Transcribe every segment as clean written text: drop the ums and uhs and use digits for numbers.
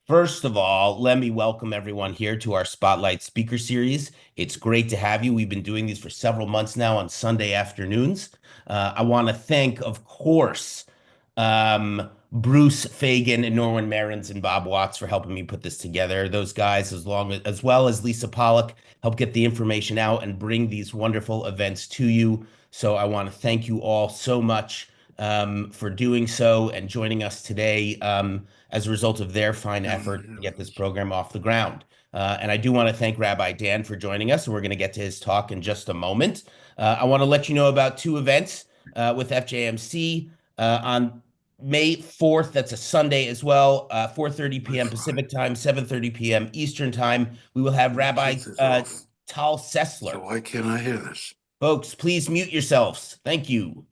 First of all, let me welcome everyone here to our Spotlight Speaker Series. It's great to have you. We've been doing these for several months now on Sunday afternoons. I want to thank, of course, Bruce Fagan and Norman Marins and Bob Watts for helping me put this together. Those guys, as well as Lisa Pollock, help get the information out and bring these wonderful events to you. So I want to thank you all so much for doing so and joining us today as a result of their fine effort to get this program off the ground. And I do want to thank Rabbi Dan for joining us, and we're going to get to his talk in just a moment. I want to let you know about two events with FJMC on May 4th. That's a Sunday as well, 4:30 p.m. Pacific time, 7:30 p.m. Eastern time. We will have Rabbi Tal Sessler. So why can't I hear this? Folks, please mute yourselves. Thank you.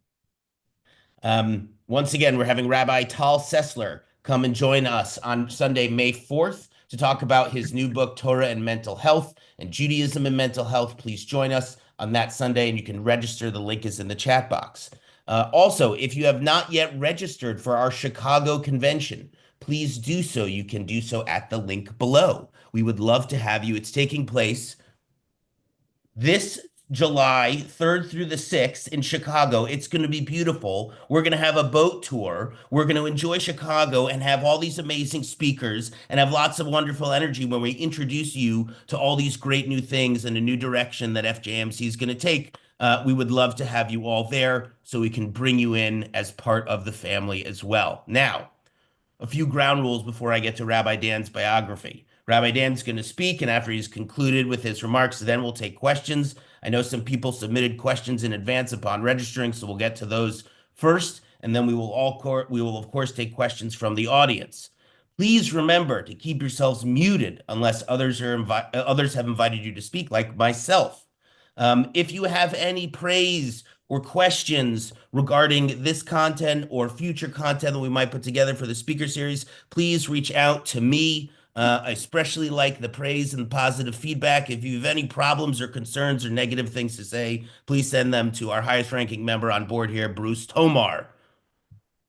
Once again, we're having Rabbi Tal Sessler come and join us on Sunday, May 4th, to talk about his new book, Torah and Mental Health and Judaism and Mental Health. Please join us on that Sunday, and you can register. The link is in the chat box. Also, if you have not yet registered for our Chicago convention, please do so. You can do so at the link below. We would love to have you. It's taking place this July 3rd through the 6th in Chicago. It's going to be beautiful. We're going to have a boat tour. We're going to enjoy Chicago and have all these amazing speakers and have lots of wonderful energy when we introduce you to all these great new things and a new direction that FJMC is going to take. We would love to have you all there so we can bring you in as part of the family as well. Now, a few ground rules before I get to Rabbi Dan's biography. Rabbi Dan's going to speak, and after he's concluded with his remarks, then we'll take questions. I know some people submitted questions in advance upon registering, so we'll get to those first, and then we will of course take questions from the audience. Please remember to keep yourselves muted unless others have invited you to speak, like myself. If you have any praise or questions regarding this content or future content that we might put together for the speaker series, please reach out to me. I especially like the praise and positive feedback. If you have any problems or concerns or negative things to say, please send them to our highest ranking member on board here, Bruce Tomar.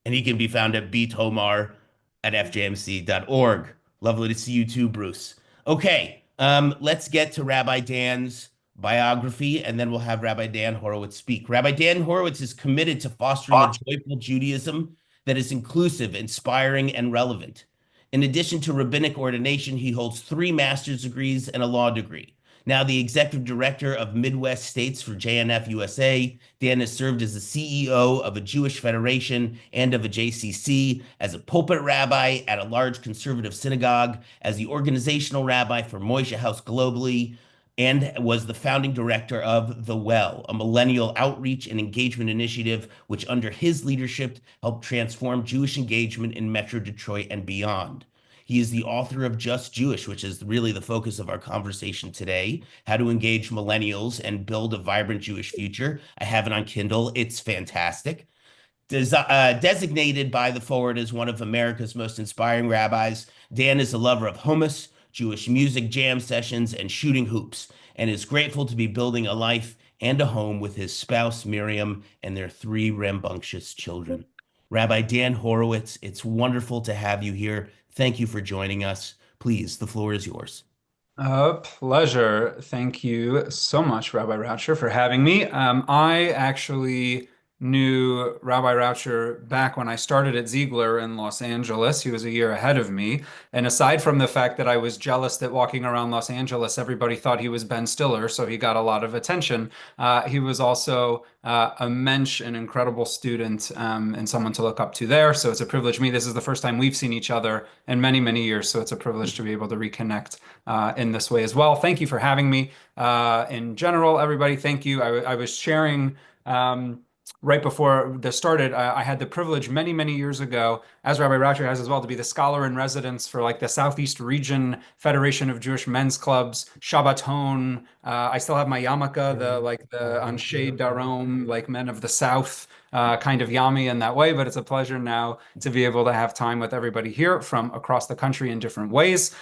And he can be found at btomar@fjmc.org. Lovely to see you too, Bruce. Okay, let's get to Rabbi Dan's biography, and then we'll have Rabbi Dan Horwitz speak. Rabbi Dan Horwitz is committed to fostering a joyful Judaism that is inclusive, inspiring, and relevant. In addition to rabbinic ordination, he holds 3 master's degrees and a law degree. Now the executive director of Midwest States for JNF USA, Dan has served as the CEO of a Jewish Federation and of a JCC, as a pulpit rabbi at a large conservative synagogue, as the organizational rabbi for Moshe House globally, and was the founding director of The Well, a millennial outreach and engagement initiative, which under his leadership helped transform Jewish engagement in Metro Detroit and beyond. He is the author of Just Jewish, which is really the focus of our conversation today, how to engage millennials and build a vibrant Jewish future. I have it on Kindle. It's fantastic. Designated by The Forward as one of America's most inspiring rabbis, Dan is a lover of hummus, Jewish music, jam sessions, and shooting hoops, and is grateful to be building a life and a home with his spouse, Miriam, and their 3 rambunctious children. Rabbi Dan Horwitz, it's wonderful to have you here. Thank you for joining us. Please, the floor is yours. A pleasure. Thank you so much, Rabbi Raucher, for having me. I actually knew Rabbi Raucher back when I started at Ziegler in Los Angeles. He was a year ahead of me. And aside from the fact that I was jealous that walking around Los Angeles, everybody thought he was Ben Stiller, so he got a lot of attention, he was also a mensch, an incredible student, and someone to look up to there. So it's a privilege. This is the first time we've seen each other in many, many years. So it's a privilege to be able to reconnect in this way as well. Thank you for having me. In general, everybody, thank you. I was sharing right before this started, I had the privilege many, many years ago, as Rabbi Raucher has as well, to be the scholar in residence for like the Southeast Region Federation of Jewish Men's Clubs, Shabbaton. I still have my yarmulke, the Anshe Darom, like Men of the South, kind of yummy in that way, but it's a pleasure now to be able to have time with everybody here from across the country in different ways.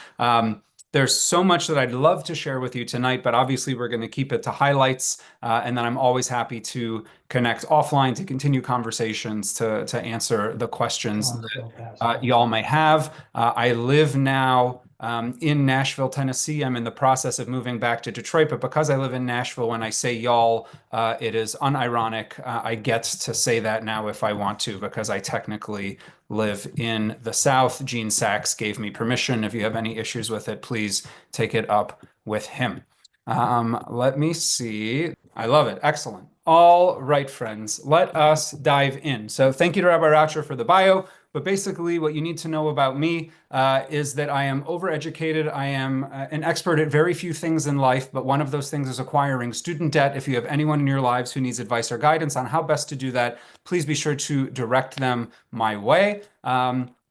There's so much that I'd love to share with you tonight, but obviously we're going to keep it to highlights. And then I'm always happy to connect offline to continue conversations to answer the questions that y'all may have. I live now in Nashville, Tennessee. I'm in the process of moving back to Detroit, but because I live in Nashville, when I say y'all, it is unironic. I get to say that now if I want to, because I technically live in the South. Gene Sachs gave me permission. If you have any issues with it, please take it up with him. Let me see. I love it. Excellent. All right, friends, let us dive in. So thank you to Rabbi Raucher for the bio. But basically, what you need to know about me is that I am overeducated. I am an expert at very few things in life, but one of those things is acquiring student debt. If you have anyone in your lives who needs advice or guidance on how best to do that, please be sure to direct them my way.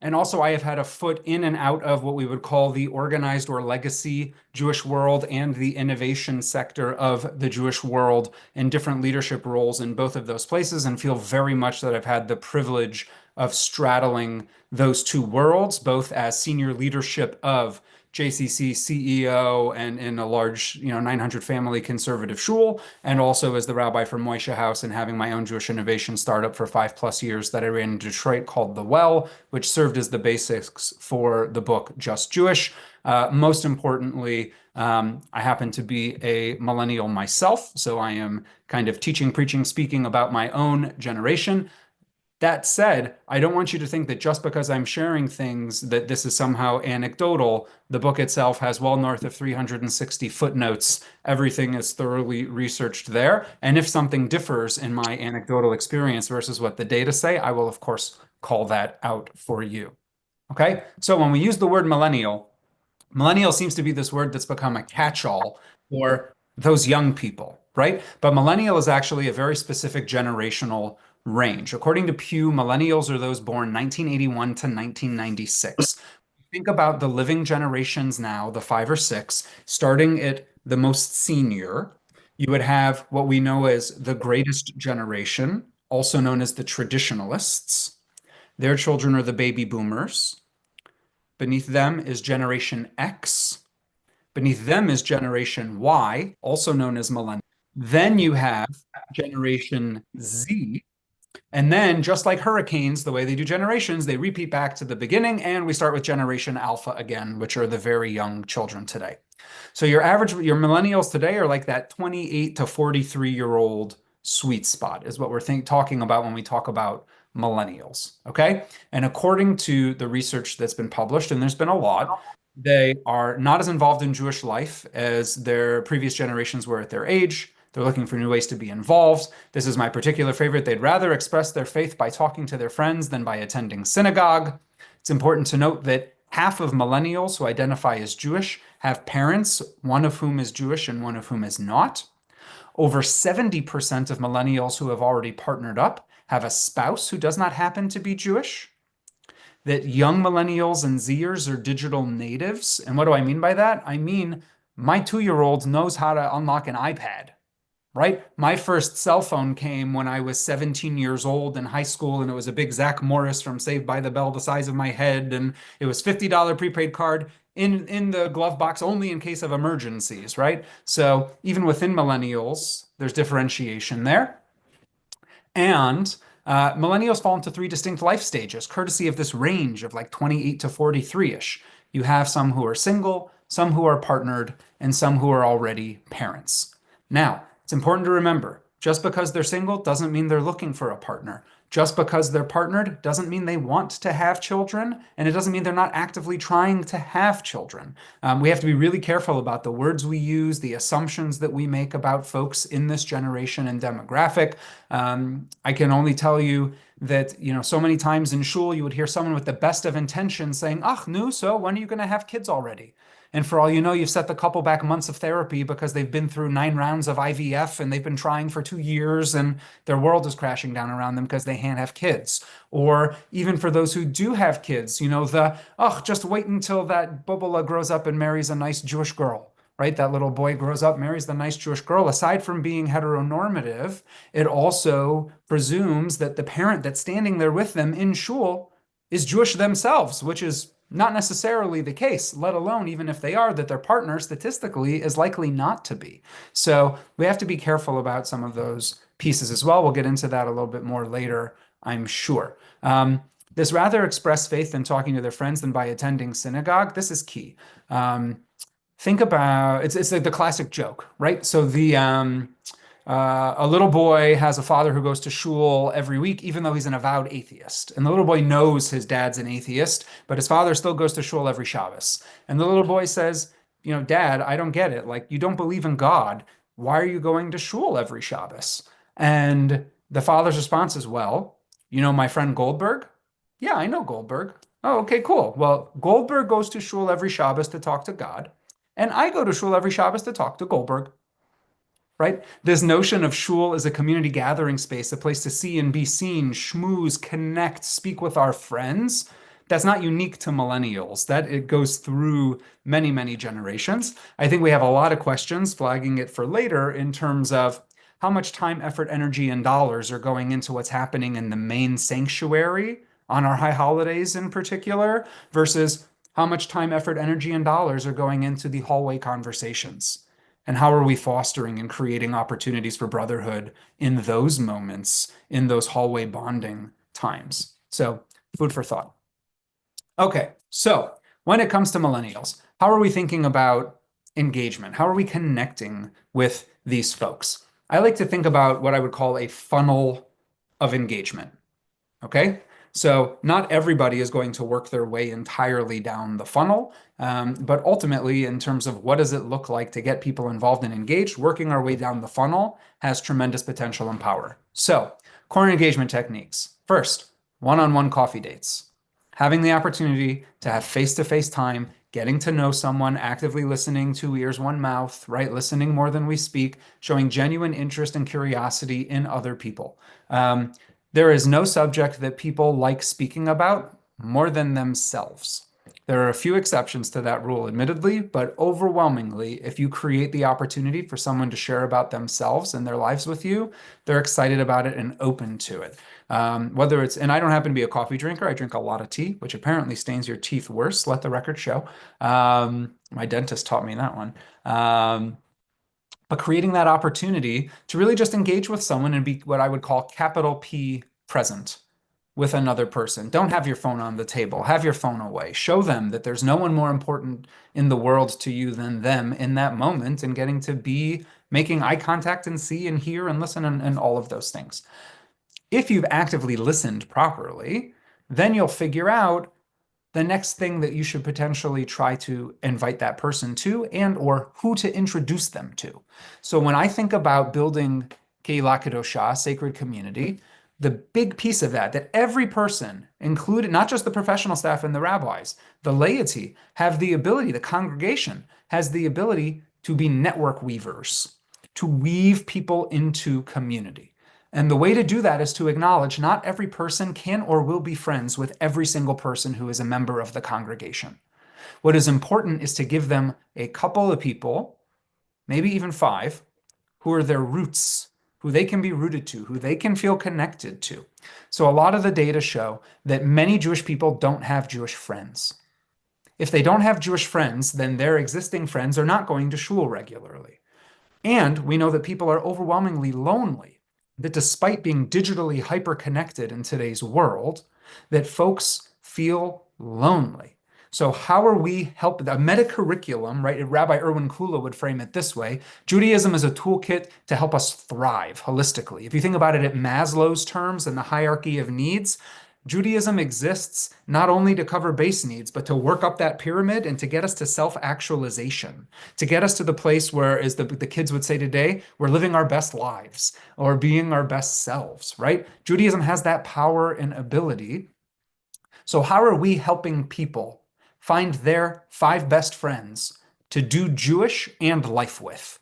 And also, I have had a foot in and out of what we would call the organized or legacy Jewish world and the innovation sector of the Jewish world in different leadership roles in both of those places, and feel very much that I've had the privilege of straddling those two worlds, both as senior leadership of JCC CEO and in a large, 900 family conservative shul, and also as the rabbi for Moishe House and having my own Jewish innovation startup for 5+ years that I ran in Detroit called The Well, which served as the basics for the book Just Jewish. Most importantly, I happen to be a millennial myself, so I am kind of teaching, preaching, speaking about my own generation. That said, I don't want you to think that just because I'm sharing things that this is somehow anecdotal. The book itself has well north of 360 footnotes. Everything is thoroughly researched there. And if something differs in my anecdotal experience versus what the data say, I will, of course, call that out for you. Okay? So when we use the word millennial seems to be this word that's become a catch-all for those young people, right? But millennial is actually a very specific generational range. According to Pew, millennials are those born 1981 to 1996. Think about the living generations now, the 5 or 6, starting at the most senior. You would have what we know as the greatest generation, also known as the traditionalists. Their children are the baby boomers. Beneath them is Generation X. Beneath them is Generation Y, also known as millennial. Then you have Generation Z. And then, just like hurricanes, the way they do generations, they repeat back to the beginning, and we start with Generation Alpha again, which are the very young children today. So your millennials today are like that 28 to 43-year-old sweet spot is what we're talking about when we talk about millennials, okay? And according to the research that's been published, and there's been a lot, they are not as involved in Jewish life as their previous generations were at their age. They're looking for new ways to be involved. This is my particular favorite. They'd rather express their faith by talking to their friends than by attending synagogue. It's important to note that half of millennials who identify as Jewish have parents, one of whom is Jewish and one of whom is not. Over 70% of millennials who have already partnered up have a spouse who does not happen to be Jewish. That young millennials and Zers are digital natives. And what do I mean by that? I mean, my 2-year-old knows how to unlock an iPad, right? My first cell phone came when I was 17 years old in high school, and it was a big Zach Morris from Saved by the Bell the size of my head, and it was $50 prepaid card in the glove box only in case of emergencies, right? So even within millennials, there's differentiation there. And millennials fall into 3 distinct life stages, courtesy of this range of like 28 to 43-ish. You have some who are single, some who are partnered, and some who are already parents. Now, it's important to remember, just because they're single doesn't mean they're looking for a partner. Just because they're partnered doesn't mean they want to have children, and it doesn't mean they're not actively trying to have children. We have to be really careful about the words we use, the assumptions that we make about folks in this generation and demographic. I can only tell you that, so many times in shul, you would hear someone with the best of intentions saying, "Ach, nu, so when are you going to have kids already?" And for all you know, you've set the couple back months of therapy because they've been through 9 rounds of IVF and they've been trying for 2 years and their world is crashing down around them because they can't have kids. Or even for those who do have kids, just wait until that bubala grows up and marries a nice Jewish girl, right? That little boy grows up, marries the nice Jewish girl. Aside from being heteronormative, it also presumes that the parent that's standing there with them in shul is Jewish themselves, which is not necessarily the case, let alone even if they are, that their partner statistically is likely not to be. So we have to be careful about some of those pieces as well. We'll get into that a little bit more later, I'm sure. This rather express faith in talking to their friends than by attending synagogue. This is key. Think about it's like the classic joke, right? So a little boy has a father who goes to shul every week, even though he's an avowed atheist. And the little boy knows his dad's an atheist, but his father still goes to shul every Shabbos. And the little boy says, Dad, I don't get it. Like, you don't believe in God. Why are you going to shul every Shabbos? And the father's response is, well, my friend Goldberg? Yeah, I know Goldberg. Oh, okay, cool. Well, Goldberg goes to shul every Shabbos to talk to God, and I go to shul every Shabbos to talk to Goldberg. Right? This notion of shul as a community gathering space, a place to see and be seen, schmooze, connect, speak with our friends. That's not unique to millennials. That it goes through many, many generations. I think we have a lot of questions flagging it for later in terms of how much time, effort, energy, and dollars are going into what's happening in the main sanctuary on our high holidays in particular, versus how much time, effort, energy, and dollars are going into the hallway conversations. And how are we fostering and creating opportunities for brotherhood in those moments, in those hallway bonding times? So, food for thought. Okay, so when it comes to millennials, how are we thinking about engagement? How are we connecting with these folks? I like to think about what I would call a funnel of engagement. Okay, so not everybody is going to work their way entirely down the funnel, but ultimately, in terms of what does it look like to get people involved and engaged, working our way down the funnel has tremendous potential and power. So, core engagement techniques. First, one-on-one coffee dates. Having the opportunity to have face-to-face time, getting to know someone, actively listening, 2 ears, 1 mouth, right? Listening more than we speak, showing genuine interest and curiosity in other people. There is no subject that people like speaking about more than themselves. There are a few exceptions to that rule, admittedly, but overwhelmingly, if you create the opportunity for someone to share about themselves and their lives with you, they're excited about it and open to it. Whether it's, and I don't happen to be a coffee drinker, I drink a lot of tea, which apparently stains your teeth worse, let the record show. My dentist taught me that one. But creating that opportunity to really just engage with someone and be what I would call capital P present with another person. Don't have your phone on the table. Have your phone away. Show them that there's no one more important in the world to you than them in that moment, and getting to be making eye contact and see and hear and listen and all of those things. If you've actively listened properly, then you'll figure out the next thing that you should potentially try to invite that person to, and or who to introduce them to. So when I think about building Keilah Kedosha, sacred community, the big piece of that every person, included not just the professional staff and the rabbis, the laity, have the ability, the congregation has the ability to be network weavers, to weave people into community. And the way to do that is to acknowledge not every person can or will be friends with every single person who is a member of the congregation. What is important is to give them a couple of people, maybe even 5, who are their roots, who they can be rooted to, who they can feel connected to. So a lot of the data show that many Jewish people don't have Jewish friends. If they don't have Jewish friends, then their existing friends are not going to shul regularly. And we know that people are overwhelmingly lonely, that despite being digitally hyper-connected in today's world, that folks feel lonely. So how are we helping? A meta-curriculum, right? Rabbi Erwin Kula would frame it this way. Judaism is a toolkit to help us thrive holistically. If you think about it at Maslow's terms and the hierarchy of needs, Judaism exists not only to cover base needs, but to work up that pyramid and to get us to self-actualization, to get us to the place where, as the kids would say today, we're living our best lives or being our best selves, right? Judaism has that power and ability. So how are we helping people find their 5 best friends to do Jewish and life with?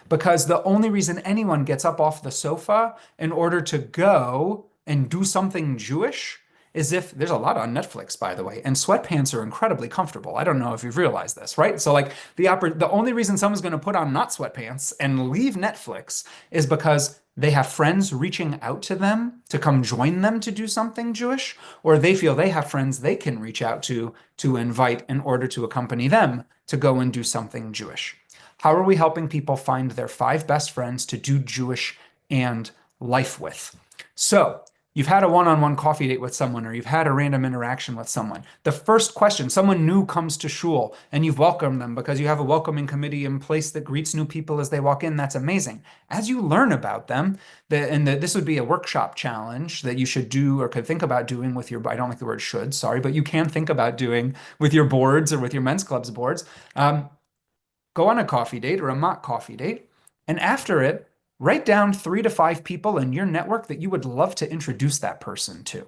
Because the only reason anyone gets up off the sofa in order to go and do something Jewish is if there's a lot on Netflix, by the way, and sweatpants are incredibly comfortable. I don't know if you've realized this, right? So like the only reason someone's going to put on not sweatpants and leave Netflix is because they have friends reaching out to them to come join them to do something Jewish, or they feel they have friends they can reach out to invite in order to accompany them to go and do something Jewish. How are we helping people find their 5 best friends to do Jewish and life with? So, you've had a one-on-one coffee date with someone, or you've had a random interaction with someone. The first question, someone new comes to shul and you've welcomed them because you have a welcoming committee in place that greets new people as they walk in. That's amazing. As you learn about them, this would be a workshop challenge that you should do or could think about doing with your, I don't like the word should, sorry, but you can think about doing with your boards or with your men's clubs boards. Go on a coffee date or a mock coffee date, and after it, write down 3 to 5 people in your network that you would love to introduce that person to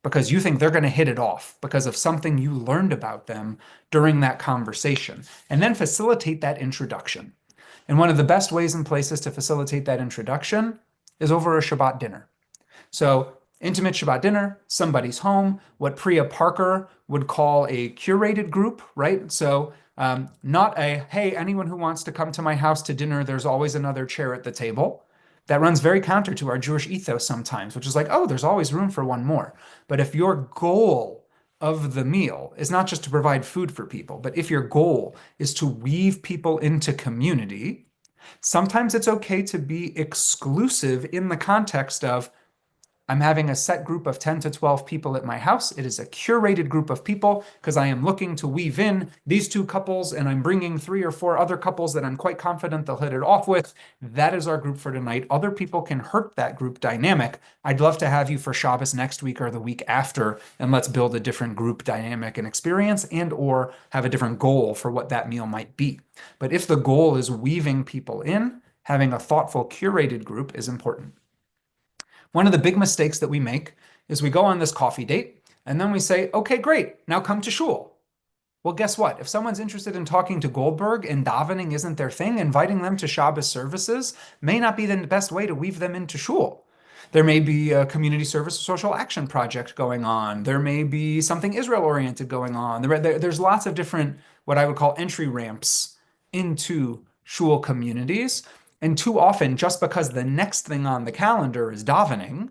because you think they're going to hit it off because of something you learned about them during that conversation. And then facilitate that introduction. And one of the best ways and places to facilitate that introduction is over a Shabbat dinner. So intimate Shabbat dinner, somebody's home, what Priya Parker would call a curated group, right? So not a, hey, anyone who wants to come to my house to dinner, there's always another chair at the table. That runs very counter to our Jewish ethos sometimes, which is like, oh, there's always room for one more. But if your goal of the meal is not just to provide food for people, but if your goal is to weave people into community, sometimes it's okay to be exclusive in the context of, I'm having a set group of 10 to 12 people at my house. It is a curated group of people because I am looking to weave in these 2 couples and I'm bringing 3 or 4 other couples that I'm quite confident they'll hit it off with. That is our group for tonight. Other people can hurt that group dynamic. I'd love to have you for Shabbos next week or the week after, and let's build a different group dynamic and experience and or have a different goal for what that meal might be. But if the goal is weaving people in, having a thoughtful curated group is important. One of the big mistakes that we make is we go on this coffee date and then we say, okay, great, now come to shul. Well, guess what? If someone's interested in talking to Goldberg and davening isn't their thing, inviting them to Shabbos services may not be the best way to weave them into shul. There may be a community service or social action project going on. There may be something Israel-oriented going on. There's lots of different, what I would call entry ramps into shul communities. And too often, just because the next thing on the calendar is davening,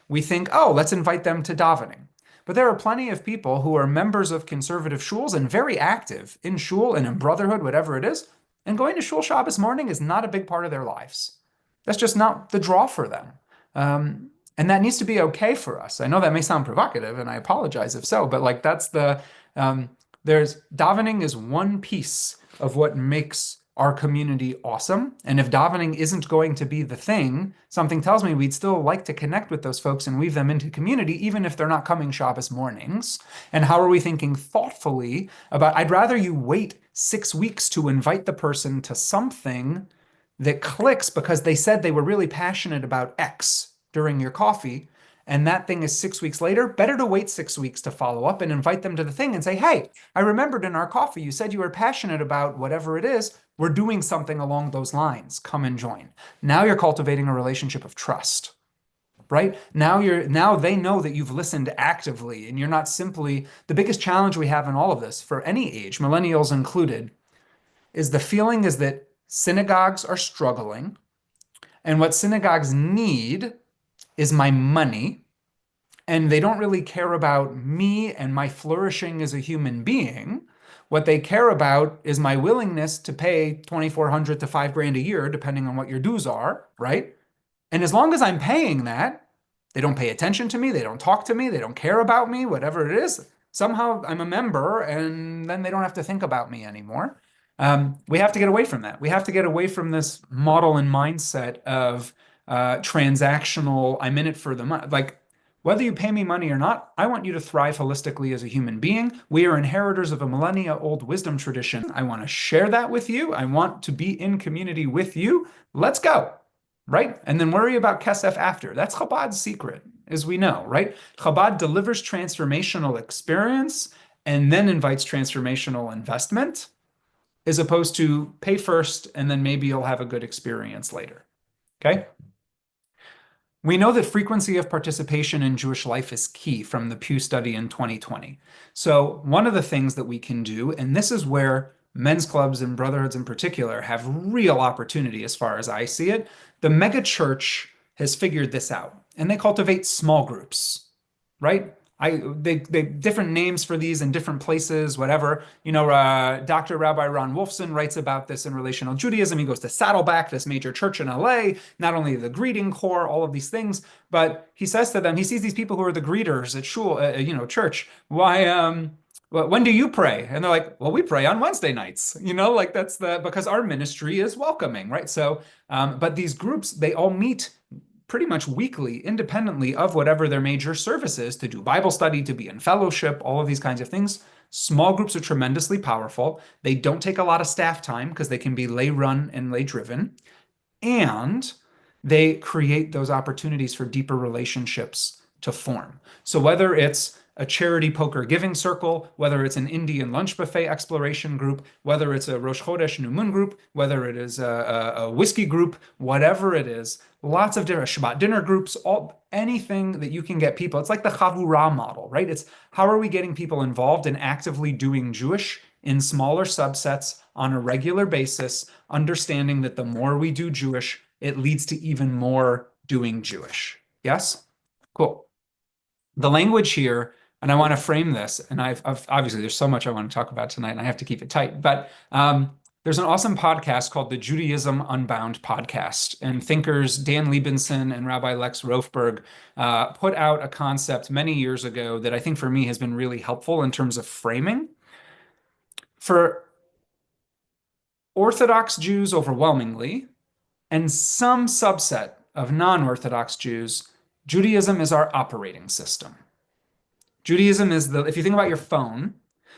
we think, oh, let's invite them to davening. But there are plenty of people who are members of conservative shuls and very active in shul and in brotherhood, whatever it is, and going to shul Shabbos morning is not a big part of their lives. That's just not the draw for them. And that needs to be okay for us. I know that may sound provocative, and I apologize if so, but like that's there's davening is one piece of what makes our community awesome. And if davening isn't going to be the thing, something tells me we'd still like to connect with those folks and weave them into community, even if they're not coming Shabbos mornings. And how are we thinking thoughtfully about, I'd rather you wait 6 weeks to invite the person to something that clicks because they said they were really passionate about X during your coffee, and that thing is 6 weeks later, better to wait 6 weeks to follow up and invite them to the thing and say, hey, I remembered in our coffee, you said you were passionate about whatever it is. We're doing something along those lines. Come and join. Now you're cultivating a relationship of trust, right? Now they know that you've listened actively and you're not simply, the biggest challenge we have in all of this for any age, millennials included, is the feeling is that synagogues are struggling and what synagogues need is my money, and they don't really care about me and my flourishing as a human being. What they care about is my willingness to pay $2,400 to $5,000 a year, depending on what your dues are, right? And as long as I'm paying that, they don't pay attention to me, they don't talk to me, they don't care about me, whatever it is. Somehow I'm a member, and then they don't have to think about me anymore. We have to get away from that. We have to get away from this model and mindset of transactional, I'm in it for the money. Like, whether you pay me money or not, I want you to thrive holistically as a human being. We are inheritors of a millennia-old wisdom tradition. I want to share that with you. I want to be in community with you. Let's go, right? And then worry about kesef after. That's Chabad's secret, as we know, right? Chabad delivers transformational experience and then invites transformational investment, as opposed to pay first and then maybe you'll have a good experience later, okay? We know that frequency of participation in Jewish life is key from the Pew study in 2020. So one of the things that we can do, and this is where men's clubs and brotherhoods in particular have real opportunity as far as I see it. The mega church has figured this out and they cultivate small groups, right? They different names for these in different places, whatever. Dr. Rabbi Ron Wolfson writes about this in Relational Judaism. He goes to Saddleback, this major church in LA, not only the greeting corps, all of these things, but he says to them, he sees these people who are the greeters at shul, church. When do you pray? And they're like, well, we pray on Wednesday nights, like because our ministry is welcoming, right? So, but these groups, they all meet pretty much weekly, independently of whatever their major service is, to do Bible study, to be in fellowship, all of these kinds of things. Small groups are tremendously powerful. They don't take a lot of staff time because they can be lay run and lay driven. And they create those opportunities for deeper relationships to form. So whether it's a charity poker giving circle, whether it's an Indian lunch buffet exploration group, whether it's a Rosh Chodesh New Moon group, whether it is a whiskey group, whatever it is, lots of different Shabbat dinner groups, anything that you can get people. It's like the Chavurah model, right? It's how are we getting people involved in actively doing Jewish in smaller subsets on a regular basis, understanding that the more we do Jewish, it leads to even more doing Jewish. Yes? Cool. The language here, and I want to frame this, and I've obviously there's so much I want to talk about tonight, and I have to keep it tight, but there's an awesome podcast called the Judaism Unbound podcast, and thinkers Dan Liebenson and Rabbi Lex Rofberg put out a concept many years ago that I think for me has been really helpful in terms of framing. For Orthodox Jews overwhelmingly, and some subset of non-Orthodox Jews, Judaism is our operating system. Judaism is if you think about your phone,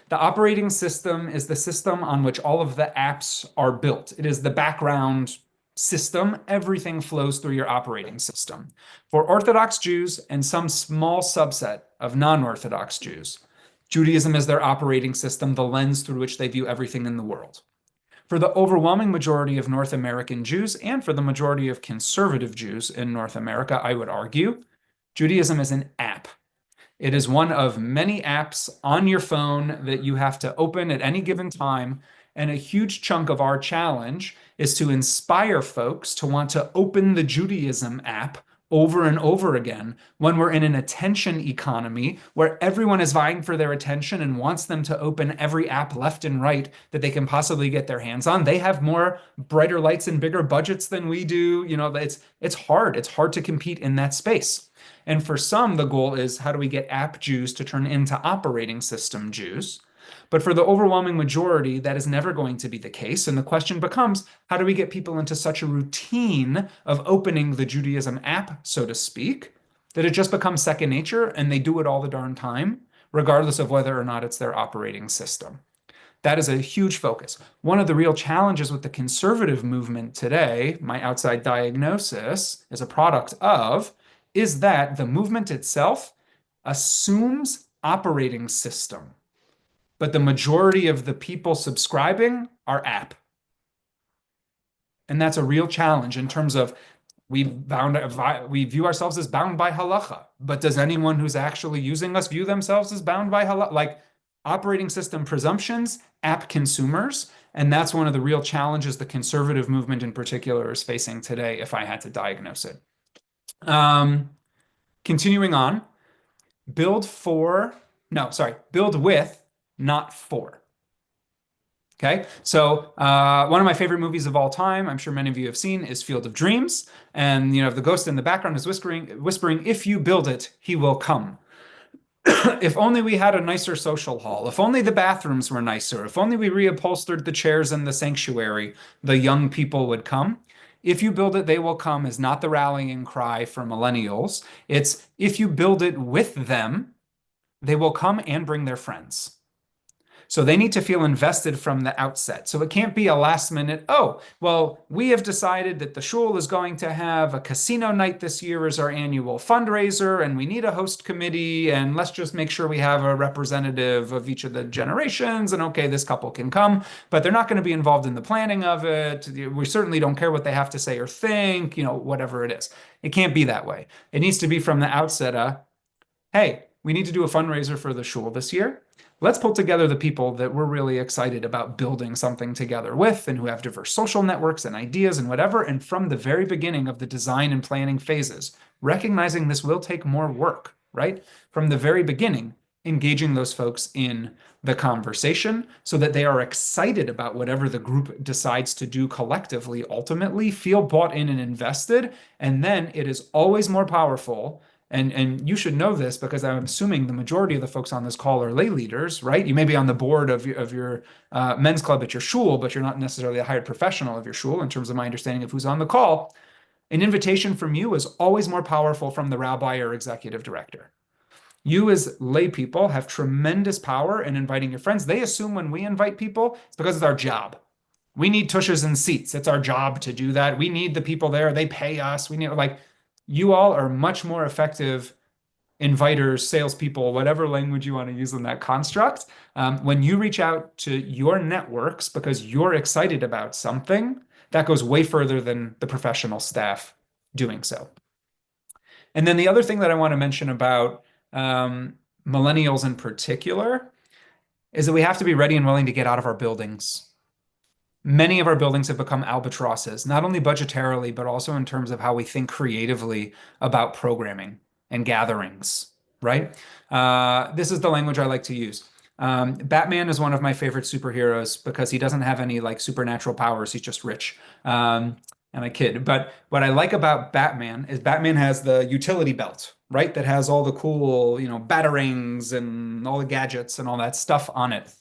the operating system is the system on which all of the apps are built. It is the background system. Everything flows through your operating system. For Orthodox Jews and some small subset of non-Orthodox Jews, Judaism is their operating system, the lens through which they view everything in the world. For the overwhelming majority of North American Jews and for the majority of conservative Jews in North America, I would argue, Judaism is an app. It is one of many apps on your phone that you have to open at any given time. And a huge chunk of our challenge is to inspire folks to want to open the Judaism app over and over again when we're in an attention economy where everyone is vying for their attention and wants them to open every app left and right that they can possibly get their hands on. They have more brighter lights and bigger budgets than we do. It's hard. It's hard to compete in that space. And for some, the goal is how do we get app Jews to turn into operating system Jews? But for the overwhelming majority, that is never going to be the case. And the question becomes, how do we get people into such a routine of opening the Judaism app, so to speak, that it just becomes second nature and they do it all the darn time, regardless of whether or not it's their operating system? That is a huge focus. One of the real challenges with the conservative movement today, my outside diagnosis as a product of, is that the movement itself assumes operating system, but the majority of the people subscribing are app. And that's a real challenge in terms of we view ourselves as bound by halacha, but does anyone who's actually using us view themselves as bound by halacha? Like operating system presumptions, app consumers, and that's one of the real challenges the conservative movement in particular is facing today, if I had to diagnose it. Continuing on, build with, not for. Okay, so one of my favorite movies of all time, I'm sure many of you have seen, is Field of Dreams. And the ghost in the background is whispering, if you build it, he will come. If only we had a nicer social hall, if only the bathrooms were nicer, if only we reupholstered the chairs in the sanctuary, the young people would come. If you build it, they will come is not the rallying cry for millennials. It's if you build it with them, they will come and bring their friends. So they need to feel invested from the outset. So it can't be a last minute, oh, well, we have decided that the shul is going to have a casino night this year as our annual fundraiser, and we need a host committee, and let's just make sure we have a representative of each of the generations, and okay, this couple can come, but they're not going to be involved in the planning of it. We certainly don't care what they have to say or think, whatever it is. It can't be that way. It needs to be from the outset, hey, we need to do a fundraiser for the shul this year. let's pull together the people that we're really excited about building something together with and who have diverse social networks and ideas and whatever. And from the very beginning of the design and planning phases, recognizing this will take more work, right? From the very beginning, engaging those folks in the conversation so that they are excited about whatever the group decides to do collectively, ultimately feel bought in and invested. And then it is always more powerful. And you should know this because I'm assuming the majority of the folks on this call are lay leaders, right? You may be on the board of your men's club at your shul, but you're not necessarily a hired professional of your shul in terms of my understanding of who's on the call. An invitation from you is always more powerful from the rabbi or executive director. You as lay people have tremendous power in inviting your friends. They assume when we invite people, it's because it's our job. We need tushes and seats. It's our job to do that. We need the people there. They pay us. We need like you all are much more effective inviters, salespeople, whatever language you want to use in that construct. When you reach out to your networks because you're excited about something, that goes way further than the professional staff doing so. And then the other thing that I want to mention about millennials in particular is that we have to be ready and willing to get out of our buildings. Many of our buildings have become albatrosses, not only budgetarily, but also in terms of how we think creatively about programming and gatherings, right? This is the language I like to use. Batman is one of my favorite superheroes because he doesn't have any like supernatural powers. He's just rich. And I kid. But what I like about Batman is Batman has the utility belt, right? That has all the cool, batarangs and all the gadgets and all that stuff on it.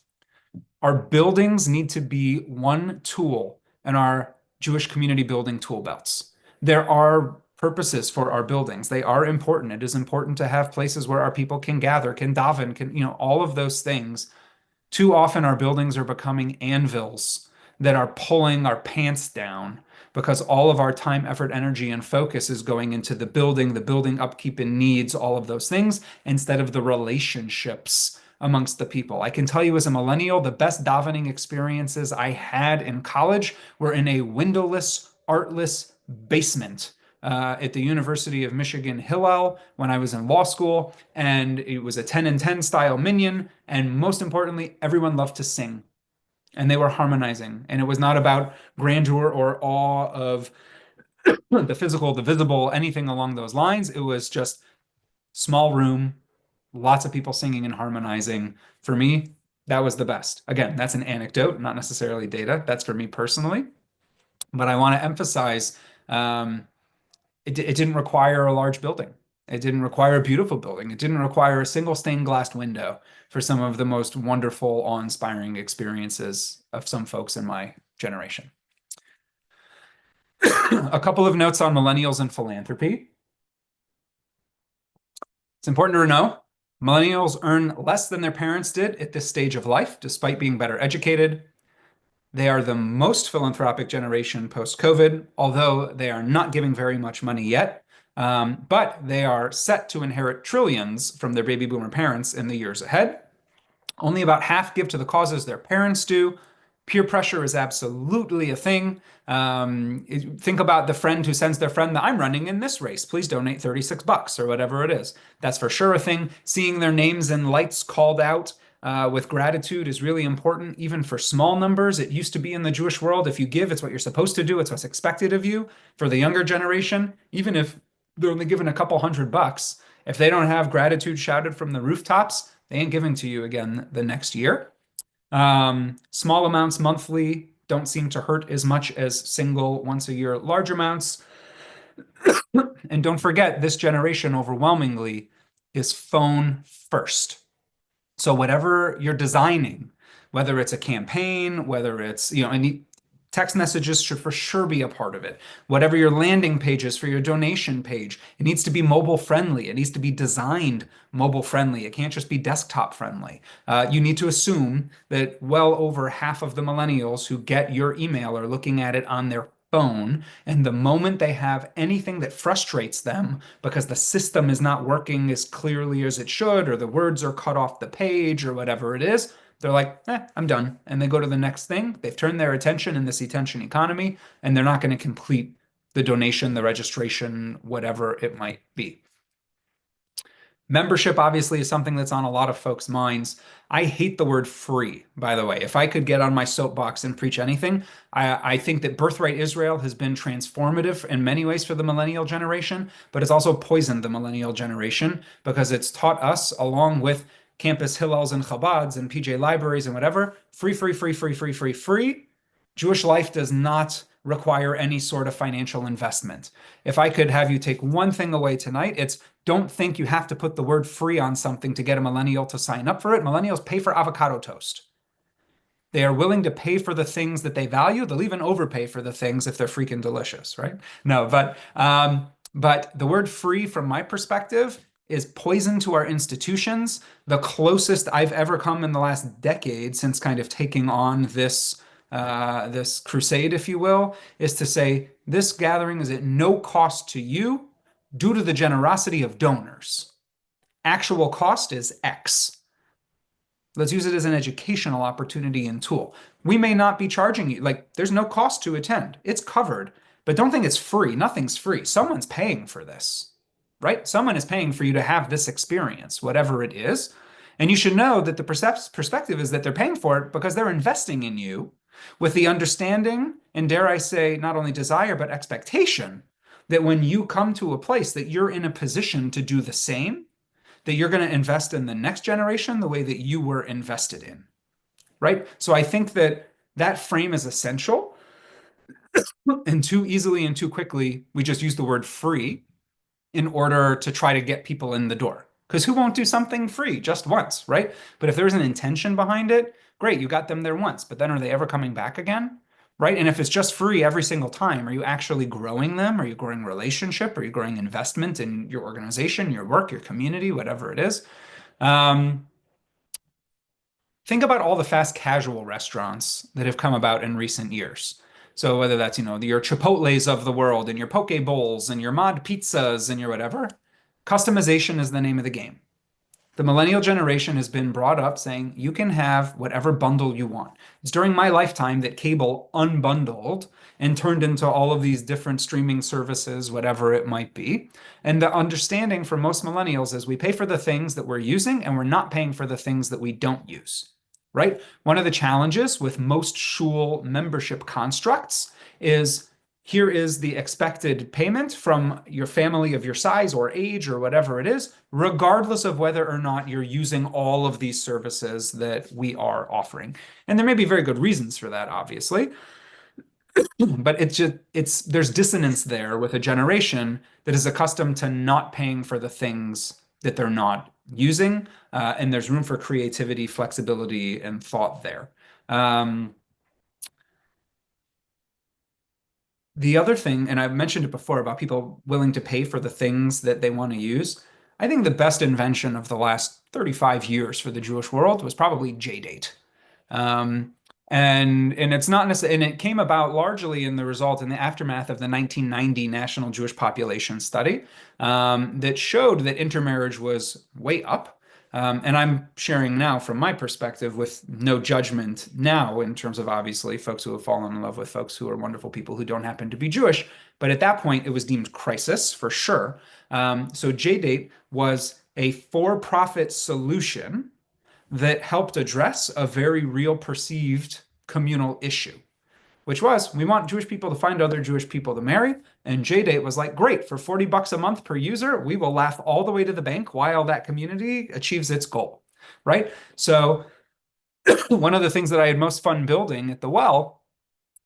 Our buildings need to be one tool in our Jewish community building tool belts. There are purposes for our buildings. They are important. It is important to have places where our people can gather, can daven, can, all of those things. Too often our buildings are becoming anvils that are pulling our pants down because all of our time, effort, energy, and focus is going into the building upkeep and needs, all of those things, instead of the relationships amongst the people. I can tell you as a millennial, the best davening experiences I had in college were in a windowless, artless basement at the University of Michigan Hillel when I was in law school. And it was a 10 and 10 style minyan. And most importantly, everyone loved to sing. And they were harmonizing. And it was not about grandeur or awe of the physical, the visible, anything along those lines. It was just small room, lots of people singing and harmonizing. For me, that was the best. Again, that's an anecdote, not necessarily data. That's for me personally. But I want to emphasize it didn't require a large building. It didn't require a beautiful building. It didn't require a single stained glass window for some of the most wonderful, awe-inspiring experiences of some folks in my generation. A couple of notes on millennials and philanthropy. It's important to know millennials earn less than their parents did at this stage of life, despite being better educated. They are the most philanthropic generation post-COVID, although they are not giving very much money yet. But they are set to inherit trillions from their baby boomer parents in the years ahead. Only about half give to the causes their parents do. Peer pressure is absolutely a thing. Think about the friend who sends their friend that I'm running in this race. Please donate $36 or whatever it is. That's for sure a thing. Seeing their names and lights called out with gratitude is really important, even for small numbers. It used to be in the Jewish world, if you give, it's what you're supposed to do. It's what's expected of you. For the younger generation, even if they're only given a couple $100, if they don't have gratitude shouted from the rooftops, they ain't giving to you again the next year. Small amounts monthly don't seem to hurt as much as single once a year large amounts. And don't forget, this generation overwhelmingly is phone first. So whatever you're designing, whether it's a campaign, whether it's, any text messages should for sure be a part of it. Whatever your landing page is for your donation page, it needs to be mobile friendly. It needs to be designed mobile friendly. It can't just be desktop friendly. You need to assume that well over half of the millennials who get your email are looking at it on their phone. And the moment they have anything that frustrates them because the system is not working as clearly as it should, or the words are cut off the page or whatever it is, they're like, I'm done. And they go to the next thing. They've turned their attention in this attention economy, and they're not going to complete the donation, the registration, whatever it might be. Membership obviously is something that's on a lot of folks' minds. I hate the word free, by the way. If I could get on my soapbox and preach anything, I think that Birthright Israel has been transformative in many ways for the millennial generation, but it's also poisoned the millennial generation because it's taught us, along with campus Hillels and Chabads and PJ libraries and whatever, free, free, free, free, free, free, free. Jewish life does not require any sort of financial investment. If I could have you take one thing away tonight, it's don't think you have to put the word free on something to get a millennial to sign up for it. Millennials pay for avocado toast. They are willing to pay for the things that they value. They'll even overpay for the things if they're freaking delicious, right? No, but the word free, from my perspective, is poison to our institutions. The closest I've ever come in the last decade since kind of taking on this crusade, if you will, is to say this gathering is at no cost to you due to the generosity of donors. Actual cost is X. Let's use it as an educational opportunity and tool. We may not be charging you, like, there's no cost to attend. It's covered, but don't think it's free. Nothing's free. Someone's paying for this, right? Someone is paying for you to have this experience, whatever it is. And you should know that the perspective is that they're paying for it because they're investing in you with the understanding, and dare I say, not only desire, but expectation that when you come to a place that you're in a position to do the same, that you're going to invest in the next generation the way that you were invested in, right? So I think that that frame is essential. And too easily and too quickly, we just use the word free in order to try to get people in the door. Because who won't do something free just once, right? But if there's an intention behind it, great, you got them there once, but then are they ever coming back again? Right? And if it's just free every single time, are you actually growing them? Are you growing relationship? Are you growing investment in your organization, your work, your community, whatever it is? Think about all the fast casual restaurants that have come about in recent years. So whether that's, your Chipotles of the world and your Poke Bowls and your Mod Pizzas and your whatever, customization is the name of the game. The millennial generation has been brought up saying you can have whatever bundle you want. It's during my lifetime that cable unbundled and turned into all of these different streaming services, whatever it might be. And the understanding for most millennials is we pay for the things that we're using and we're not paying for the things that we don't use, right? One of the challenges with most shul membership constructs is here is the expected payment from your family of your size or age or whatever it is, regardless of whether or not you're using all of these services that we are offering. And there may be very good reasons for that, obviously. But there's dissonance there with a generation that is accustomed to not paying for the things that they're not using. And there's room for creativity, flexibility, and thought there. The other thing, and I've mentioned it before about people willing to pay for the things that they want to use, I think the best invention of the last 35 years for the Jewish world was probably JDate. And it's not necessarily, and it came about largely in the aftermath of the 1990 National Jewish Population Study that showed that intermarriage was way up. And I'm sharing now from my perspective with no judgment now in terms of obviously folks who have fallen in love with folks who are wonderful people who don't happen to be Jewish. But at that point, it was deemed crisis for sure. So JDate was a for-profit solution that helped address a very real perceived communal issue, which was we want Jewish people to find other Jewish people to marry. And JDate was like, great, for 40 bucks a month per user, we will laugh all the way to the bank while that community achieves its goal, right? So one of the things that I had most fun building at the Well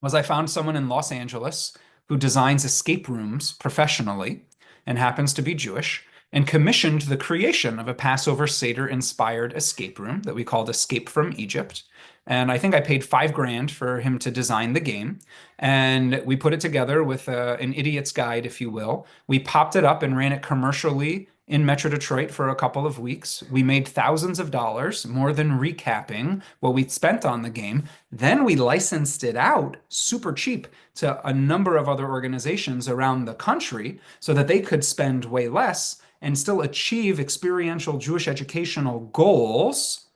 was I found someone in Los Angeles who designs escape rooms professionally and happens to be Jewish, and commissioned the creation of a Passover Seder-inspired escape room that we called Escape from Egypt. And I think I paid $5,000 for him to design the game. And we put it together with an idiot's guide, if you will. We popped it up and ran it commercially in Metro Detroit for a couple of weeks. We made thousands of dollars, more than recapping what we'd spent on the game. Then we licensed it out super cheap to a number of other organizations around the country so that they could spend way less and still achieve experiential Jewish educational goals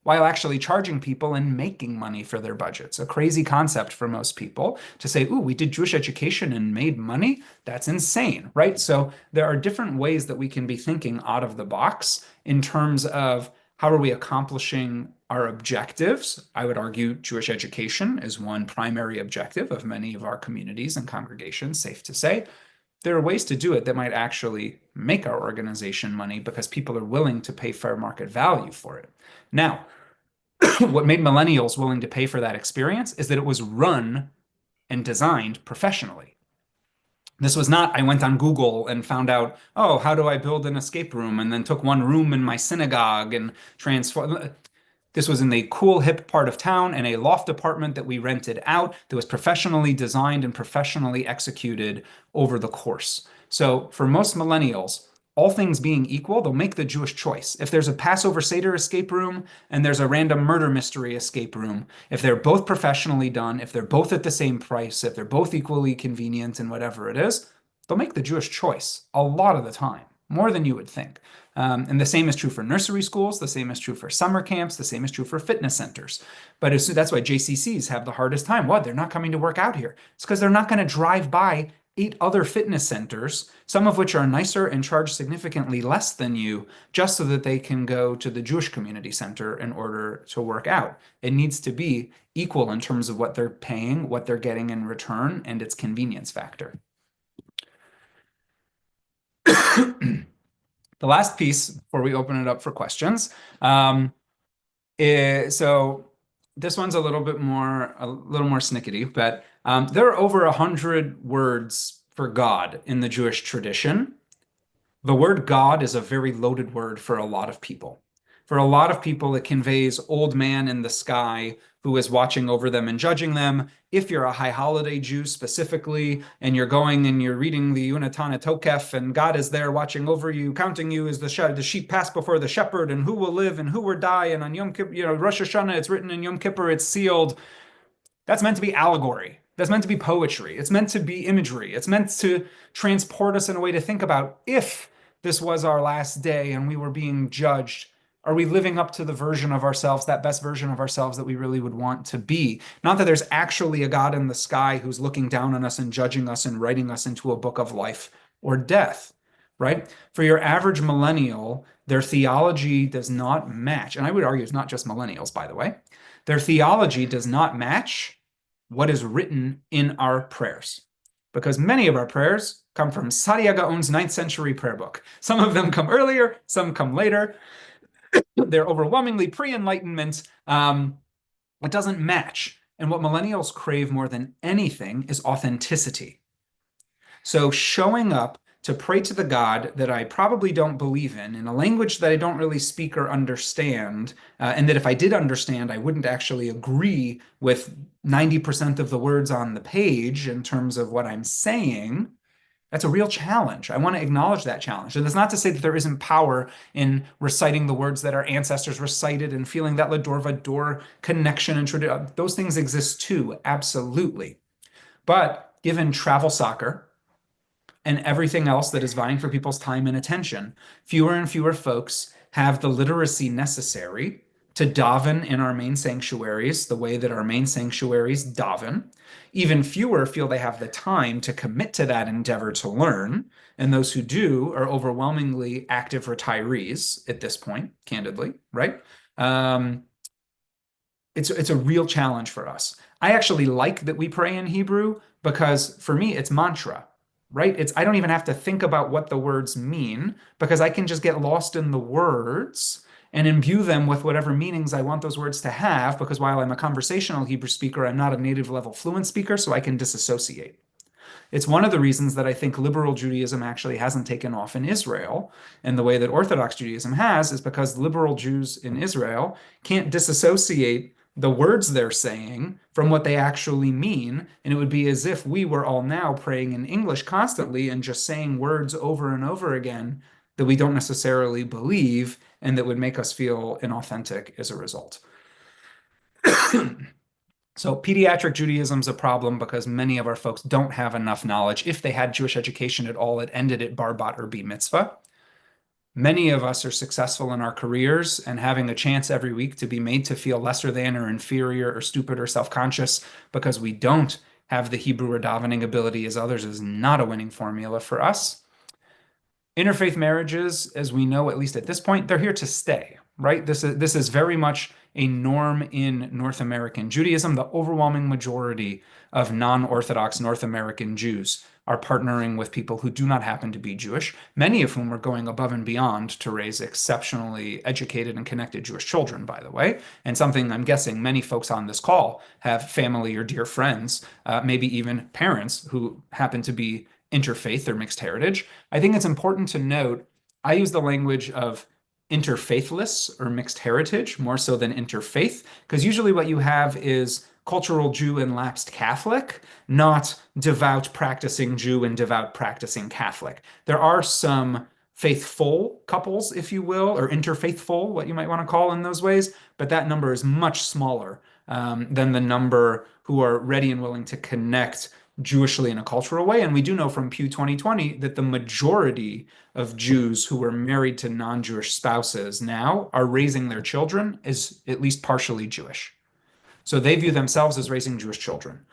while actually charging people and making money for their budgets. A crazy concept for most people to say, ooh, we did Jewish education and made money. That's insane, right? So there are different ways that we can be thinking out of the box in terms of how are we accomplishing our objectives? I would argue Jewish education is one primary objective of many of our communities and congregations, safe to say. There are ways to do it that might actually make our organization money because people are willing to pay fair market value for it. Now, what made Millennials willing to pay for that experience is that it was run and designed professionally. This was not, I went on Google and found out, oh, how do I build an escape room? And then took one room in my synagogue and transformed. This was in the cool, hip part of town in a loft apartment that we rented out that was professionally designed and professionally executed over the course. So for most millennials, all things being equal, they'll make the Jewish choice. If there's a Passover Seder escape room and there's a random murder mystery escape room, if they're both professionally done, if they're both at the same price, if they're both equally convenient and whatever it is, they'll make the Jewish choice a lot of the time, more than you would think. And the same is true for nursery schools. The same is true for summer camps. The same is true for fitness centers. But that's why JCCs have the hardest time. What? They're not coming to work out here. It's because they're not going to drive by 8 other fitness centers, some of which are nicer and charge significantly less than you, just so that they can go to the Jewish community center in order to work out. It needs to be equal in terms of what they're paying, what they're getting in return, and its convenience factor. The last piece before we open it up for questions. So this one's a little more snickety, but there are over 100 words for God in the Jewish tradition. The word God is a very loaded word for a lot of people. For a lot of people, it conveys old man in the sky who is watching over them and judging them. If you're a high holiday Jew specifically, and you're going and you're reading the Unatana Tokef, and God is there watching over you, counting you as the sheep pass before the shepherd, and who will live and who will die, and on Yom Kippur, Rosh Hashanah, it's written in Yom Kippur, it's sealed. That's meant to be allegory. That's meant to be poetry. It's meant to be imagery. It's meant to transport us in a way to think about if this was our last day and we were being judged. Are we living up to the version of ourselves, that best version of ourselves that we really would want to be? Not that there's actually a God in the sky who's looking down on us and judging us and writing us into a book of life or death, right? For your average millennial, their theology does not match. And I would argue it's not just millennials, by the way. Their theology does not match what is written in our prayers. Because many of our prayers come from Sadia Gaon's 9th century prayer book. Some of them come earlier, some come later. They're overwhelmingly pre-Enlightenment. It doesn't match. And what millennials crave more than anything is authenticity. So showing up to pray to the God that I probably don't believe in a language that I don't really speak or understand, and that if I did understand, I wouldn't actually agree with 90% of the words on the page in terms of what I'm saying, that's a real challenge. I want to acknowledge that challenge. And that's not to say that there isn't power in reciting the words that our ancestors recited and feeling that Lador Vador connection and tradition. Those things exist too, absolutely. But given travel soccer and everything else that is vying for people's time and attention, fewer and fewer folks have the literacy necessary to daven in our main sanctuaries the way that our main sanctuaries daven. Even fewer feel they have the time to commit to that endeavor to learn. And those who do are overwhelmingly active retirees at this point, candidly, right? It's a real challenge for us. I actually like that we pray in Hebrew because for me, it's mantra, right? I don't even have to think about what the words mean because I can just get lost in the words and imbue them with whatever meanings I want those words to have, because while I'm a conversational Hebrew speaker, I'm not a native level fluent speaker, so I can disassociate. It's one of the reasons that I think liberal Judaism actually hasn't taken off in Israel, and the way that Orthodox Judaism has is because liberal Jews in Israel can't disassociate the words they're saying from what they actually mean, and it would be as if we were all now praying in English constantly and just saying words over and over again that we don't necessarily believe and that would make us feel inauthentic as a result. So pediatric Judaism is a problem because many of our folks don't have enough knowledge. If they had Jewish education at all, it ended at bar, bat, or bar mitzvah. Many of us are successful in our careers, and having a chance every week to be made to feel lesser than or inferior or stupid or self-conscious because we don't have the Hebrew or davening ability as others is not a winning formula for us. Interfaith marriages, as we know, at least at this point, they're here to stay, right? This is very much a norm in North American Judaism. The overwhelming majority of non-Orthodox North American Jews are partnering with people who do not happen to be Jewish, many of whom are going above and beyond to raise exceptionally educated and connected Jewish children, by the way. And something I'm guessing many folks on this call have family or dear friends, maybe even parents who happen to be interfaith or mixed heritage. I think it's important to note, I use the language of interfaithless or mixed heritage more so than interfaith, because usually what you have is cultural Jew and lapsed Catholic, not devout practicing Jew and devout practicing Catholic. There are some faithful couples, if you will, or interfaithful, what you might want to call in those ways, but that number is much smaller than the number who are ready and willing to connect Jewishly in a cultural way. And we do know from Pew 2020 that the majority of Jews who were married to non-Jewish spouses now are raising their children as at least partially Jewish. So they view themselves as raising Jewish children.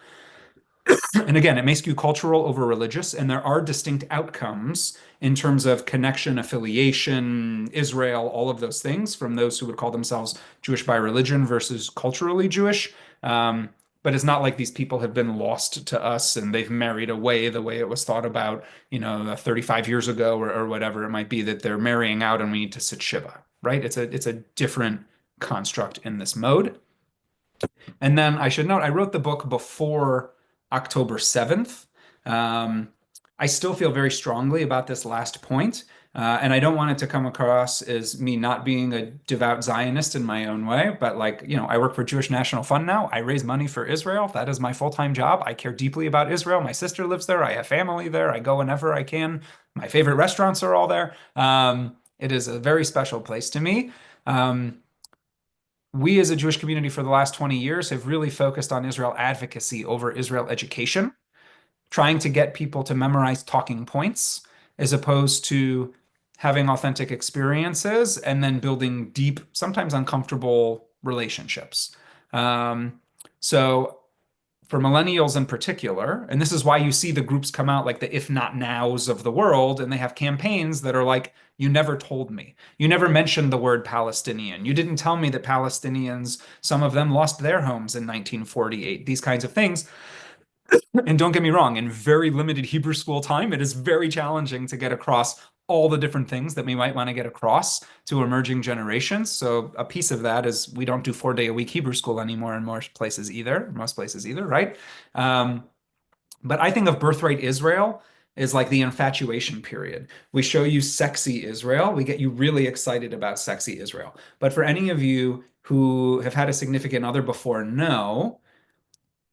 And again, it may skew cultural over religious, and there are distinct outcomes in terms of connection, affiliation, Israel, all of those things from those who would call themselves Jewish by religion versus culturally Jewish. But it's not like these people have been lost to us and they've married away the way it was thought about, 35 years ago or whatever it might be, that they're marrying out and we need to sit Shiva, right? It's a different construct in this mode. And then I should note, I wrote the book before October 7th. I still feel very strongly about this last point. And I don't want it to come across as me not being a devout Zionist in my own way, but I work for Jewish National Fund now. I raise money for Israel. That is my full-time job. I care deeply about Israel. My sister lives there. I have family there. I go whenever I can. My favorite restaurants are all there. It is a very special place to me. We as a Jewish community for the last 20 years have really focused on Israel advocacy over Israel education, trying to get people to memorize talking points as opposed to having authentic experiences and then building deep, sometimes uncomfortable relationships. So for millennials in particular, and this is why you see the groups come out like the If Not Nows of the world, and they have campaigns that are like, you never told me. You never mentioned the word Palestinian. You didn't tell me that Palestinians, some of them lost their homes in 1948, these kinds of things. And don't get me wrong, in very limited Hebrew school time, it is very challenging to get across all the different things that we might want to get across to emerging generations. So a piece of that is we don't do 4-day-a-week Hebrew school anymore in most places either, right? But I think of Birthright Israel is like the infatuation period. We show you sexy Israel. We get you really excited about sexy Israel. But for any of you who have had a significant other before, know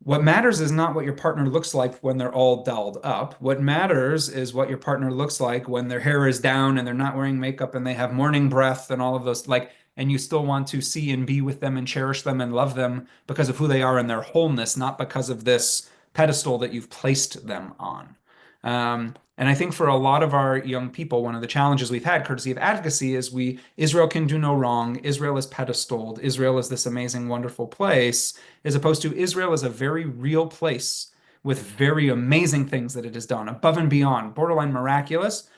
what matters is not what your partner looks like when they're all dolled up. What matters is what your partner looks like when their hair is down and they're not wearing makeup and they have morning breath and all of those, and you still want to see and be with them and cherish them and love them because of who they are and their wholeness, not because of this pedestal that you've placed them on. And I think for a lot of our young people, one of the challenges we've had, courtesy of advocacy, is Israel can do no wrong. Israel is pedestaled. Israel is this amazing, wonderful place, as opposed to Israel is a very real place with very amazing things that it has done, above and beyond, borderline miraculous,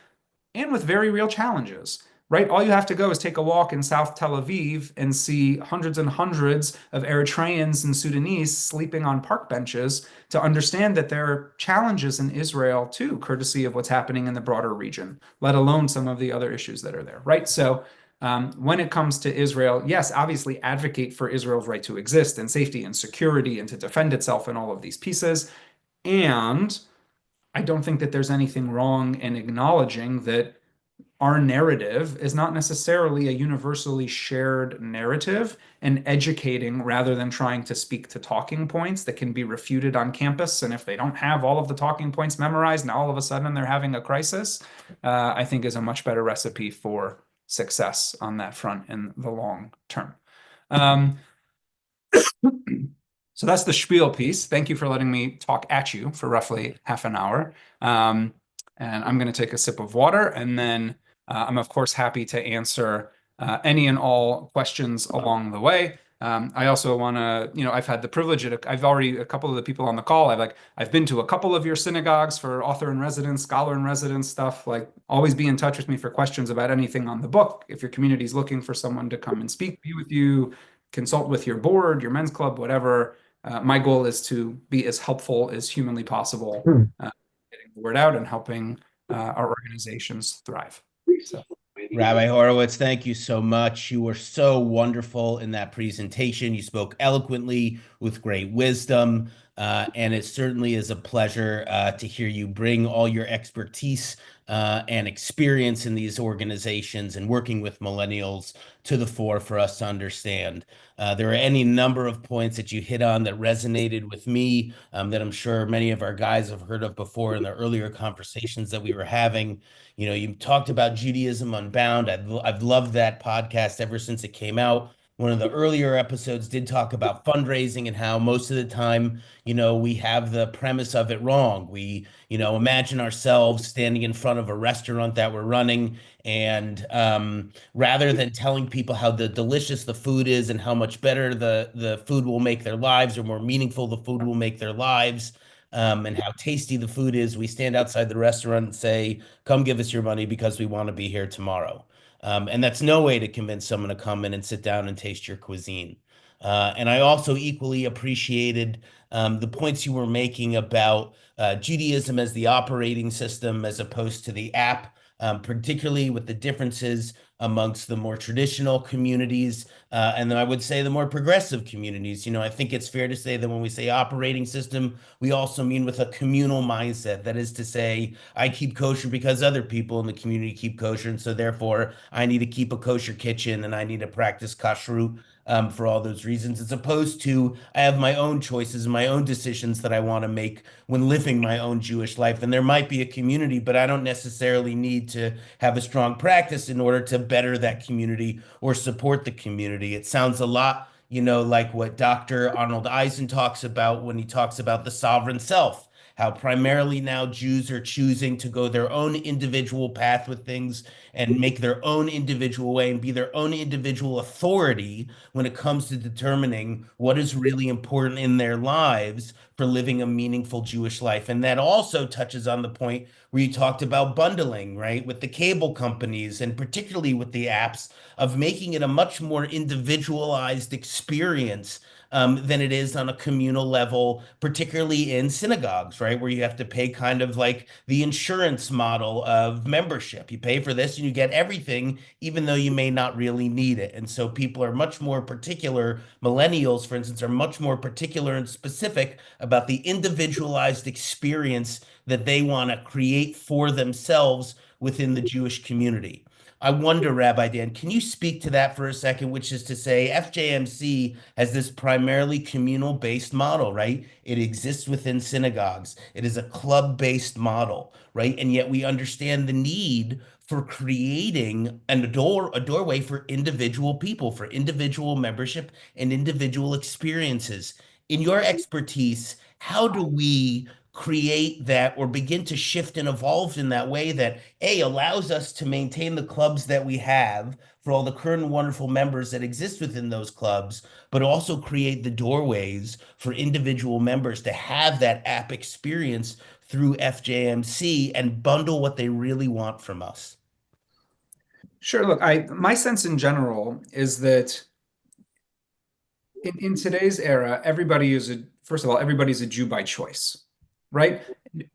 and with very real challenges. Right? All you have to go is take a walk in South Tel Aviv and see hundreds and hundreds of Eritreans and Sudanese sleeping on park benches to understand that there are challenges in Israel too, courtesy of what's happening in the broader region, let alone some of the other issues that are there, right? So when it comes to Israel, yes, obviously advocate for Israel's right to exist and safety and security and to defend itself and all of these pieces. And I don't think that there's anything wrong in acknowledging that our narrative is not necessarily a universally shared narrative, and educating rather than trying to speak to talking points that can be refuted on campus. And if they don't have all of the talking points memorized, now all of a sudden they're having a crisis, I think is a much better recipe for success on that front in the long term. So that's the spiel piece. Thank you for letting me talk at you for roughly half an hour. And I'm going to take a sip of water and then I'm, of course, happy to answer any and all questions along the way. I also want to, I've had the privilege of, I've already, a couple of the people on the call, I've been to a couple of your synagogues for author in residence, scholar in residence stuff. Like, always be in touch with me for questions about anything on the book. If your community is looking for someone to come and speak, be with you, consult with your board, your men's club, whatever. My goal is to be as helpful as humanly possible, getting the word out and helping our organizations thrive. So. Rabbi Horwitz, thank you so much. You were so wonderful in that presentation. You spoke eloquently with great wisdom, and it certainly is a pleasure to hear you bring all your expertise and experience in these organizations and working with millennials to the fore for us to understand. There are any number of points that you hit on that resonated with me, that I'm sure many of our guys have heard of before in the earlier conversations that we were having. You talked about Judaism Unbound. I've loved that podcast ever since it came out. One of the earlier episodes did talk about fundraising and how most of the time, we have the premise of it wrong. We, imagine ourselves standing in front of a restaurant that we're running, and rather than telling people how delicious the food is and how much better the food will make their lives, or more meaningful the food will make their lives, and how tasty the food is, we stand outside the restaurant and say, come give us your money because we want to be here tomorrow. And that's no way to convince someone to come in and sit down and taste your cuisine. And I also equally appreciated the points you were making about Judaism as the operating system as opposed to the app, particularly with the differences amongst the more traditional communities, and then I would say the more progressive communities. I think it's fair to say that when we say operating system, we also mean with a communal mindset. That is to say, I keep kosher because other people in the community keep kosher, and so therefore I need to keep a kosher kitchen and I need to practice kashrut for all those reasons, as opposed to I have my own choices and my own decisions that I want to make when living my own Jewish life. And there might be a community, but I don't necessarily need to have a strong practice in order to better that community or support the community. It sounds a lot, like what Dr. Arnold Eisen talks about when he talks about the sovereign self, how primarily now Jews are choosing to go their own individual path with things and make their own individual way and be their own individual authority when it comes to determining what is really important in their lives for living a meaningful Jewish life. And that also touches on the point where you talked about bundling, right, with the cable companies and particularly with the apps, of making it a much more individualized experience than it is on a communal level, particularly in synagogues, right? Where you have to pay kind of like the insurance model of membership. You pay for this and you get everything, even though you may not really need it. And so people are much more particular. Millennials, for instance, are much more particular and specific about the individualized experience that they want to create for themselves within the Jewish community. I wonder, Rabbi Dan, can you speak to that for a second, which is to say FJMC has this primarily communal-based model, right? It exists within synagogues. It is a club-based model, right? And yet we understand the need for creating a doorway for individual people, for individual membership and individual experiences. In your expertise, how do we create that or begin to shift and evolve in that way that A, allows us to maintain the clubs that we have for all the current wonderful members that exist within those clubs, but also create the doorways for individual members to have that app experience through FJMC and bundle what they really want from us? Sure. Look, my sense in general is that in today's era, first of all, everybody's a Jew by choice, right?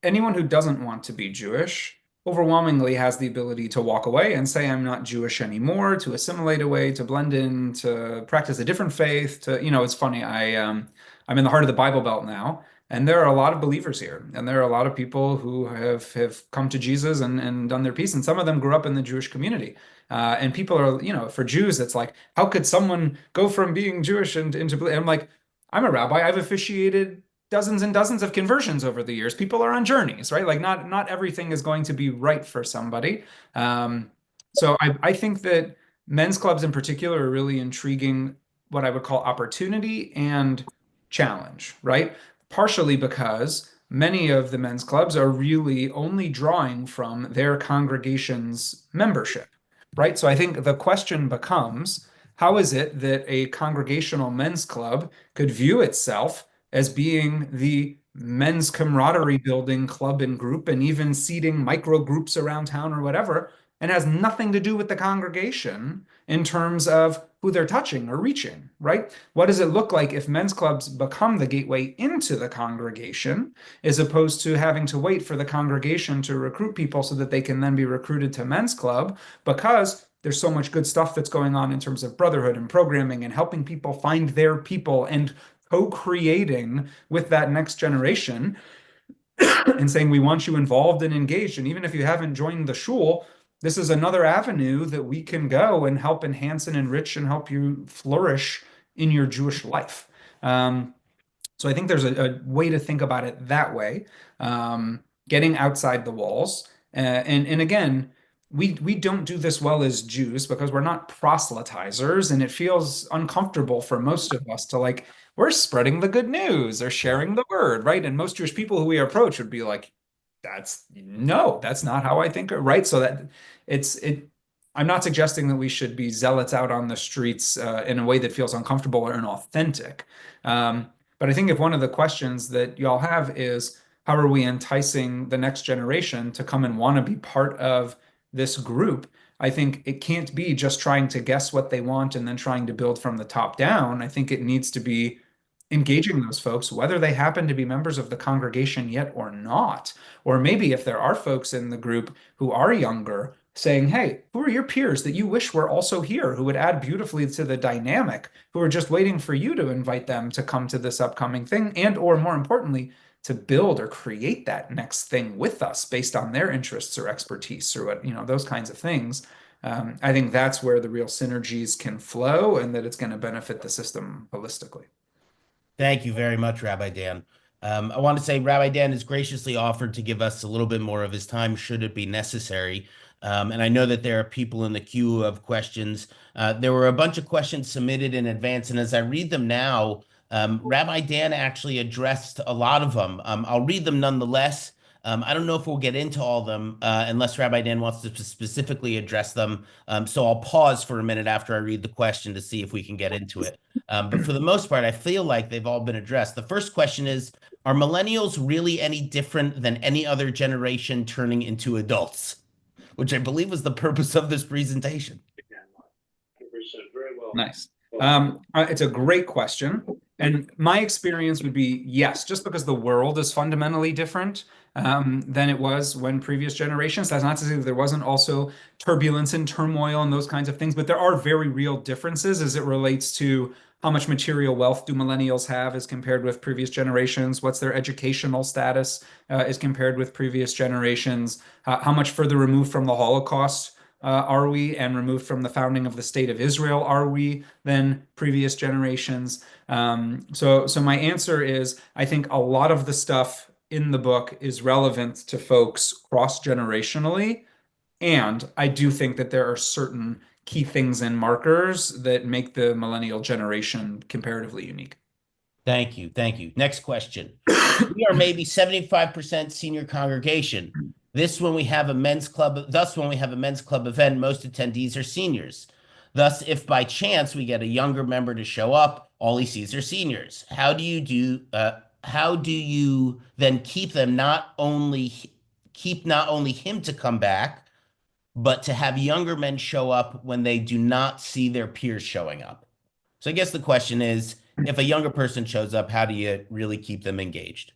Anyone who doesn't want to be Jewish overwhelmingly has the ability to walk away and say, I'm not Jewish anymore, to assimilate away, to blend in, to practice a different faith, it's funny. I'm in the heart of the Bible Belt now, and there are a lot of believers here, and there are a lot of people who have come to Jesus and done their piece, and some of them grew up in the Jewish community. And people are, for Jews, it's like, how could someone go from being Jewish and into, and I'm like, I'm a rabbi. I've officiated dozens and dozens of conversions over the years. People are on journeys, right? Like not everything is going to be right for somebody. So I think that men's clubs in particular are really intriguing, what I would call opportunity and challenge, right? Partially because many of the men's clubs are really only drawing from their congregation's membership, right? So I think the question becomes, how is it that a congregational men's club could view itself as being the men's camaraderie building club and group and even seeding micro groups around town or whatever, and has nothing to do with the congregation in terms of who they're touching or reaching, right? What does it look like if men's clubs become the gateway into the congregation, as opposed to having to wait for the congregation to recruit people so that they can then be recruited to men's club? Because there's so much good stuff that's going on in terms of brotherhood and programming and helping people find their people and co-creating with that next generation and saying we want you involved and engaged. And even if you haven't joined the shul, this is another avenue that we can go and help enhance and enrich and help you flourish in your Jewish life. So I think there's a way to think about it that way, getting outside the walls. And again, we don't do this well as Jews because we're not proselytizers, and it feels uncomfortable for most of us to like, we're spreading the good news or sharing the word, right? And most Jewish people who we approach would be like, that's no, that's not how I think, right? So that it. I'm not suggesting that we should be zealots out on the streets in a way that feels uncomfortable or inauthentic. But I think if one of the questions that y'all have is how are we enticing the next generation to come and want to be part of this group? I think it can't be just trying to guess what they want and then trying to build from the top down. I think it needs to be engaging those folks, whether they happen to be members of the congregation yet or not. Or maybe if there are folks in the group who are younger, saying, hey, who are your peers that you wish were also here, who would add beautifully to the dynamic, who are just waiting for you to invite them to come to this upcoming thing, and or more importantly, to build or create that next thing with us based on their interests or expertise or what, those kinds of things. I think that's where the real synergies can flow and that it's going to benefit the system holistically. Thank you very much, Rabbi Dan. I want to say Rabbi Dan has graciously offered to give us a little bit more of his time should it be necessary. And I know that there are people in the queue of questions. There were a bunch of questions submitted in advance, and as I read them now, Rabbi Dan actually addressed a lot of them. I'll read them nonetheless. I don't know if we'll get into all of them unless Rabbi Dan wants to specifically address them. So I'll pause for a minute after I read the question to see if we can get into it. But for the most part, I feel like they've all been addressed. The first question is, are millennials really any different than any other generation turning into adults? Which I believe was the purpose of this presentation. Nice. It's a great question. And my experience would be yes, just because the world is fundamentally different than it was when previous generations. That's not to say that there wasn't also turbulence and turmoil and those kinds of things, but there are very real differences as it relates to how much material wealth do millennials have as compared with previous generations? What's their educational status as compared with previous generations? How much further removed from the Holocaust are we, and removed from the founding of the state of Israel are we than previous generations? So my answer is, I think a lot of the stuff in the book is relevant to folks cross-generationally, and I do think that there are certain key things and markers that make the millennial generation comparatively unique. Thank you. Thank you. Next question. We are maybe 75% senior congregation. When we have a men's club event, most attendees are seniors. Thus, if by chance we get a younger member to show up, all he sees are seniors. How do you then keep not only him to come back, but to have younger men show up when they do not see their peers showing up? So I guess the question is, if a younger person shows up, how do you really keep them engaged?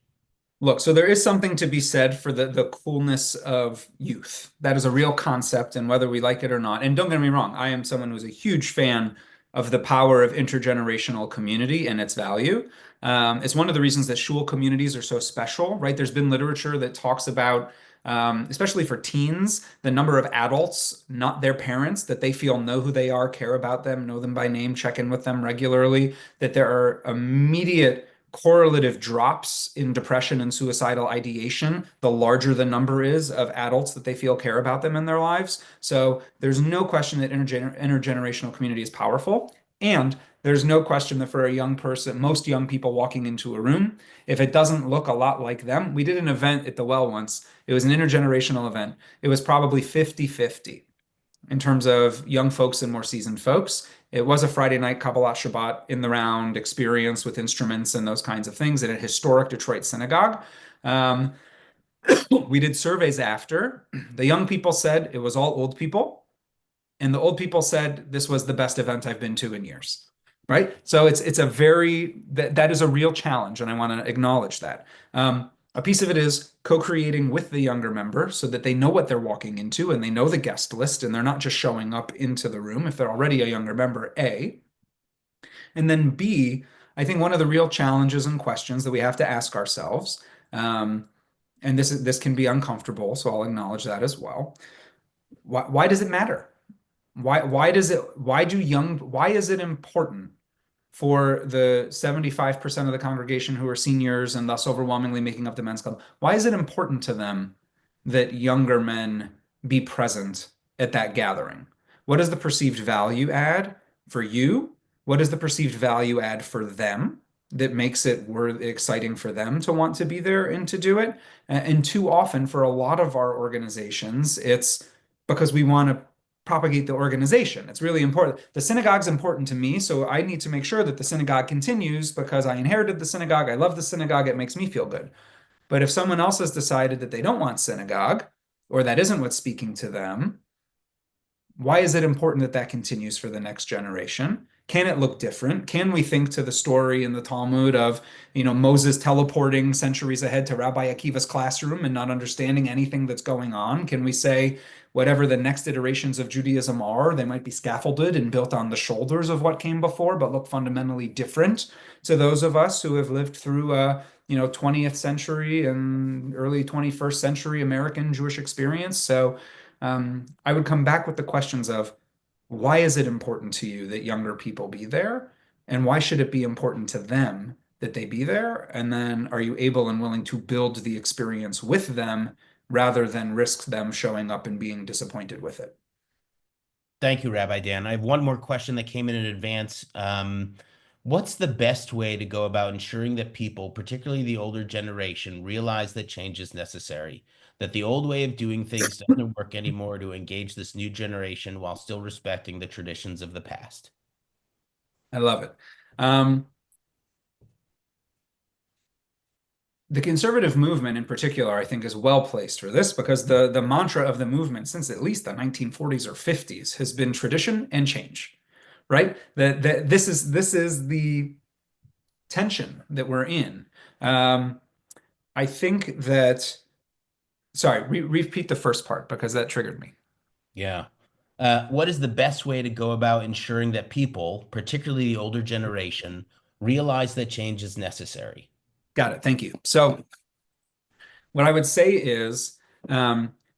Look, so there is something to be said for the coolness of youth. That is a real concept, and whether we like it or not. And don't get me wrong, I am someone who's a huge fan of the power of intergenerational community and its value. It's one of the reasons that shul communities are so special, right? There's been literature that talks about, especially for teens, the number of adults, not their parents, that they feel know who they are, care about them, know them by name, check in with them regularly, that there are immediate correlative drops in depression and suicidal ideation, the larger the number is of adults that they feel care about them in their lives. So there's no question that intergenerational community is powerful. And there's no question that for a young person, most young people walking into a room, if it doesn't look a lot like them, we did an event at the Well once. It was an intergenerational event. It was probably 50-50 in terms of young folks and more seasoned folks. It was a Friday night Kabbalat Shabbat in the round experience with instruments and those kinds of things at a historic Detroit synagogue. Um, we did surveys after. The young people said it was all old people, and the old people said this was the best event I've been to in years. Right? So it's a very that is a real challenge, and I want to acknowledge that. A piece of it is co-creating with the younger member so that they know what they're walking into and they know the guest list and they're not just showing up into the room if they're already a younger member, A. And then B, I think one of the real challenges and questions that we have to ask ourselves, and this can be uncomfortable, so I'll acknowledge that as well. Why does it matter? Why is it important for the 75% of the congregation who are seniors and thus overwhelmingly making up the men's club? Why is it important to them that younger men be present at that gathering? What is the perceived value add for you? What is the perceived value add for them that makes it exciting for them to want to be there and to do it? And too often for a lot of our organizations, it's because we want to propagate the organization. It's really important. The synagogue's important to me, so I need to make sure that the synagogue continues because I inherited the synagogue. I love the synagogue. It makes me feel good. But if someone else has decided that they don't want synagogue, or that isn't what's speaking to them, why is it important that that continues for the next generation? Can it look different? Can we think to the story in the Talmud of, Moses teleporting centuries ahead to Rabbi Akiva's classroom and not understanding anything that's going on? Can we say whatever the next iterations of Judaism are, they might be scaffolded and built on the shoulders of what came before, but look fundamentally different to those of us who have lived through a 20th century and early 21st century American Jewish experience? So I would come back with the questions of why is it important to you that younger people be there? And why should it be important to them that they be there? And then are you able and willing to build the experience with them rather than risk them showing up and being disappointed with it? Thank you, Rabbi Dan. I have one more question that came in advance. What's the best way to go about ensuring that people, particularly the older generation, realize that change is necessary, that the old way of doing things doesn't work anymore to engage this new generation while still respecting the traditions of the past? I love it. The conservative movement in particular, I think, is well placed for this because the mantra of the movement since at least the 1940s or 50s has been tradition and change, right? That this is the tension that we're in. I think that, sorry, repeat the first part because that triggered me. Yeah. What is the best way to go about ensuring that people, particularly the older generation, realize that change is necessary? Got it. Thank you. So what I would say is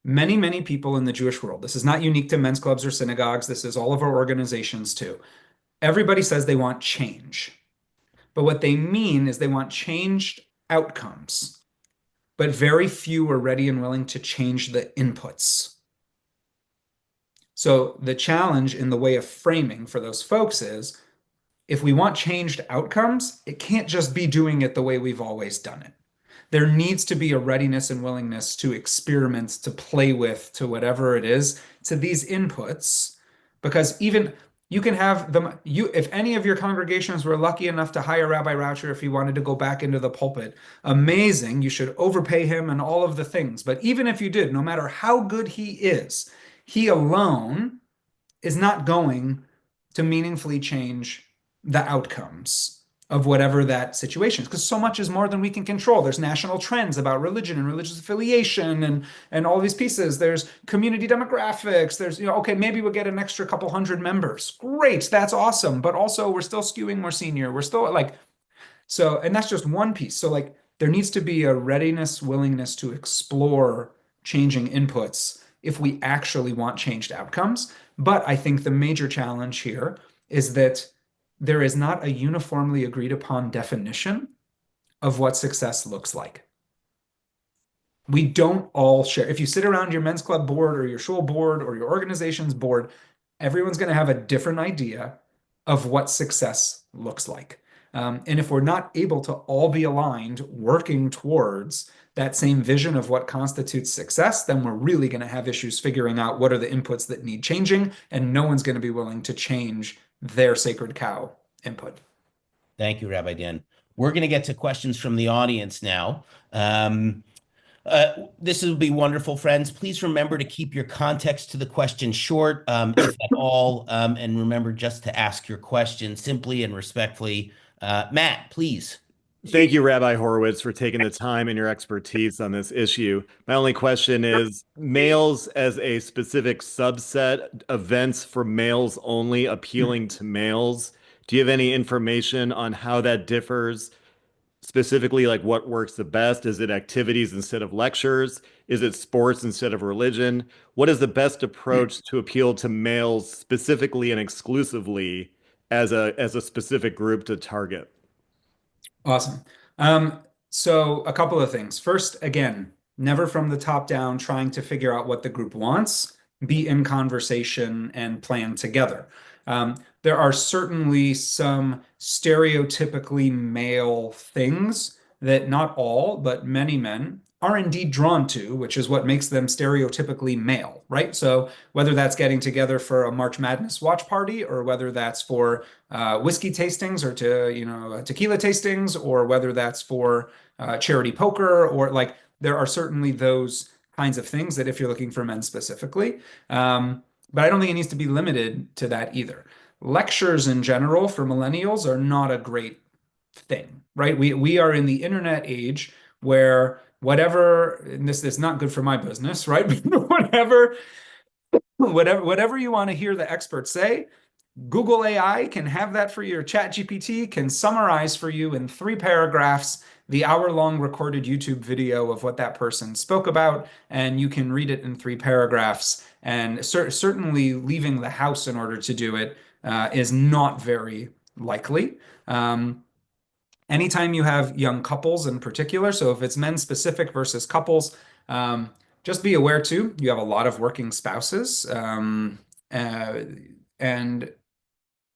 many people in the Jewish world, this is not unique to men's clubs or synagogues. This is all of our organizations too. Everybody says they want change. But what they mean is they want changed outcomes, but very few are ready and willing to change the inputs. So the challenge in the way of framing for those folks is if we want changed outcomes, it can't just be doing it the way we've always done it. There needs to be a readiness and willingness to experiment, to play with, to whatever it is, to these inputs, because even you can have them, if any of your congregations were lucky enough to hire Rabbi Raucher if he wanted to go back into the pulpit, amazing, you should overpay him and all of the things. But even if you did, no matter how good he is, he alone is not going to meaningfully change the outcomes of whatever that situation is, because so much is more than we can control. There's national trends about religion and religious affiliation and all these pieces. There's community demographics. There's, okay, maybe we'll get an extra couple hundred members. Great, that's awesome. But also we're still skewing more senior. We're still so, and that's just one piece. So there needs to be a readiness, willingness to explore changing inputs if we actually want changed outcomes. But I think the major challenge here is that there is not a uniformly agreed upon definition of what success looks like. We don't all share. If you sit around your men's club board or your shul board or your organization's board, everyone's going to have a different idea of what success looks like. And if we're not able to all be aligned working towards that same vision of what constitutes success, then we're really going to have issues figuring out what are the inputs that need changing, and no one's going to be willing to change their sacred cow input. Thank you, Rabbi Dan. We're going to get to questions from the audience now. This will be wonderful, friends. Please remember to keep your context to the question short, if at all, and remember just to ask your question simply and respectfully. Matt, please. Thank you, Rabbi Horwitz, for taking the time and your expertise on this issue. My only question is, males as a specific subset, events for males only, appealing to males. Do you have any information on how that differs? Specifically, like what works the best? Is it activities instead of lectures? Is it sports instead of religion? What is the best approach to appeal to males specifically and exclusively as a specific group to target? Awesome. So a couple of things. First, again, never from the top down, trying to figure out what the group wants, be in conversation and plan together. There are certainly some stereotypically male things that not all, but many men are indeed drawn to, which is what makes them stereotypically male, right? So whether that's getting together for a March Madness watch party, or whether that's for whiskey tastings, or tequila tastings, or whether that's for charity poker, or like there are certainly those kinds of things that if you're looking for men specifically. But I don't think it needs to be limited to that either. Lectures in general for millennials are not a great thing, right? We are in the internet age where whatever, and this is not good for my business, right? whatever you want to hear the experts say, Google AI can have that for your Chat GPT, can summarize for you in 3 paragraphs the hour-long recorded YouTube video of what that person spoke about, and you can read it in 3 paragraphs. And certainly leaving the house in order to do it is not very likely. Anytime you have young couples in particular, so if it's men specific versus couples, just be aware too, you have a lot of working spouses. And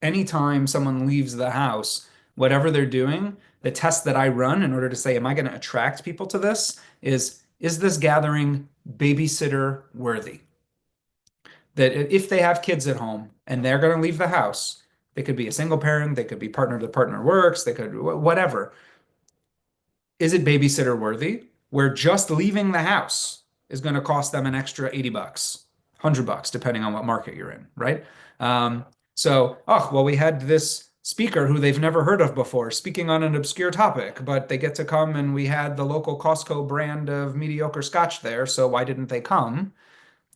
anytime someone leaves the house, whatever they're doing, the test that I run in order to say, am I going to attract people to this, is this gathering babysitter worthy? That if they have kids at home and they're going to leave the house, they could be a single parent, they could be partner to partner works, they could whatever. Is it babysitter worthy? Where just leaving the house is going to cost them an extra $80, $100, depending on what market you're in, right? We had this speaker who they've never heard of before speaking on an obscure topic, but they get to come, and we had the local Costco brand of mediocre scotch there, so why didn't they come?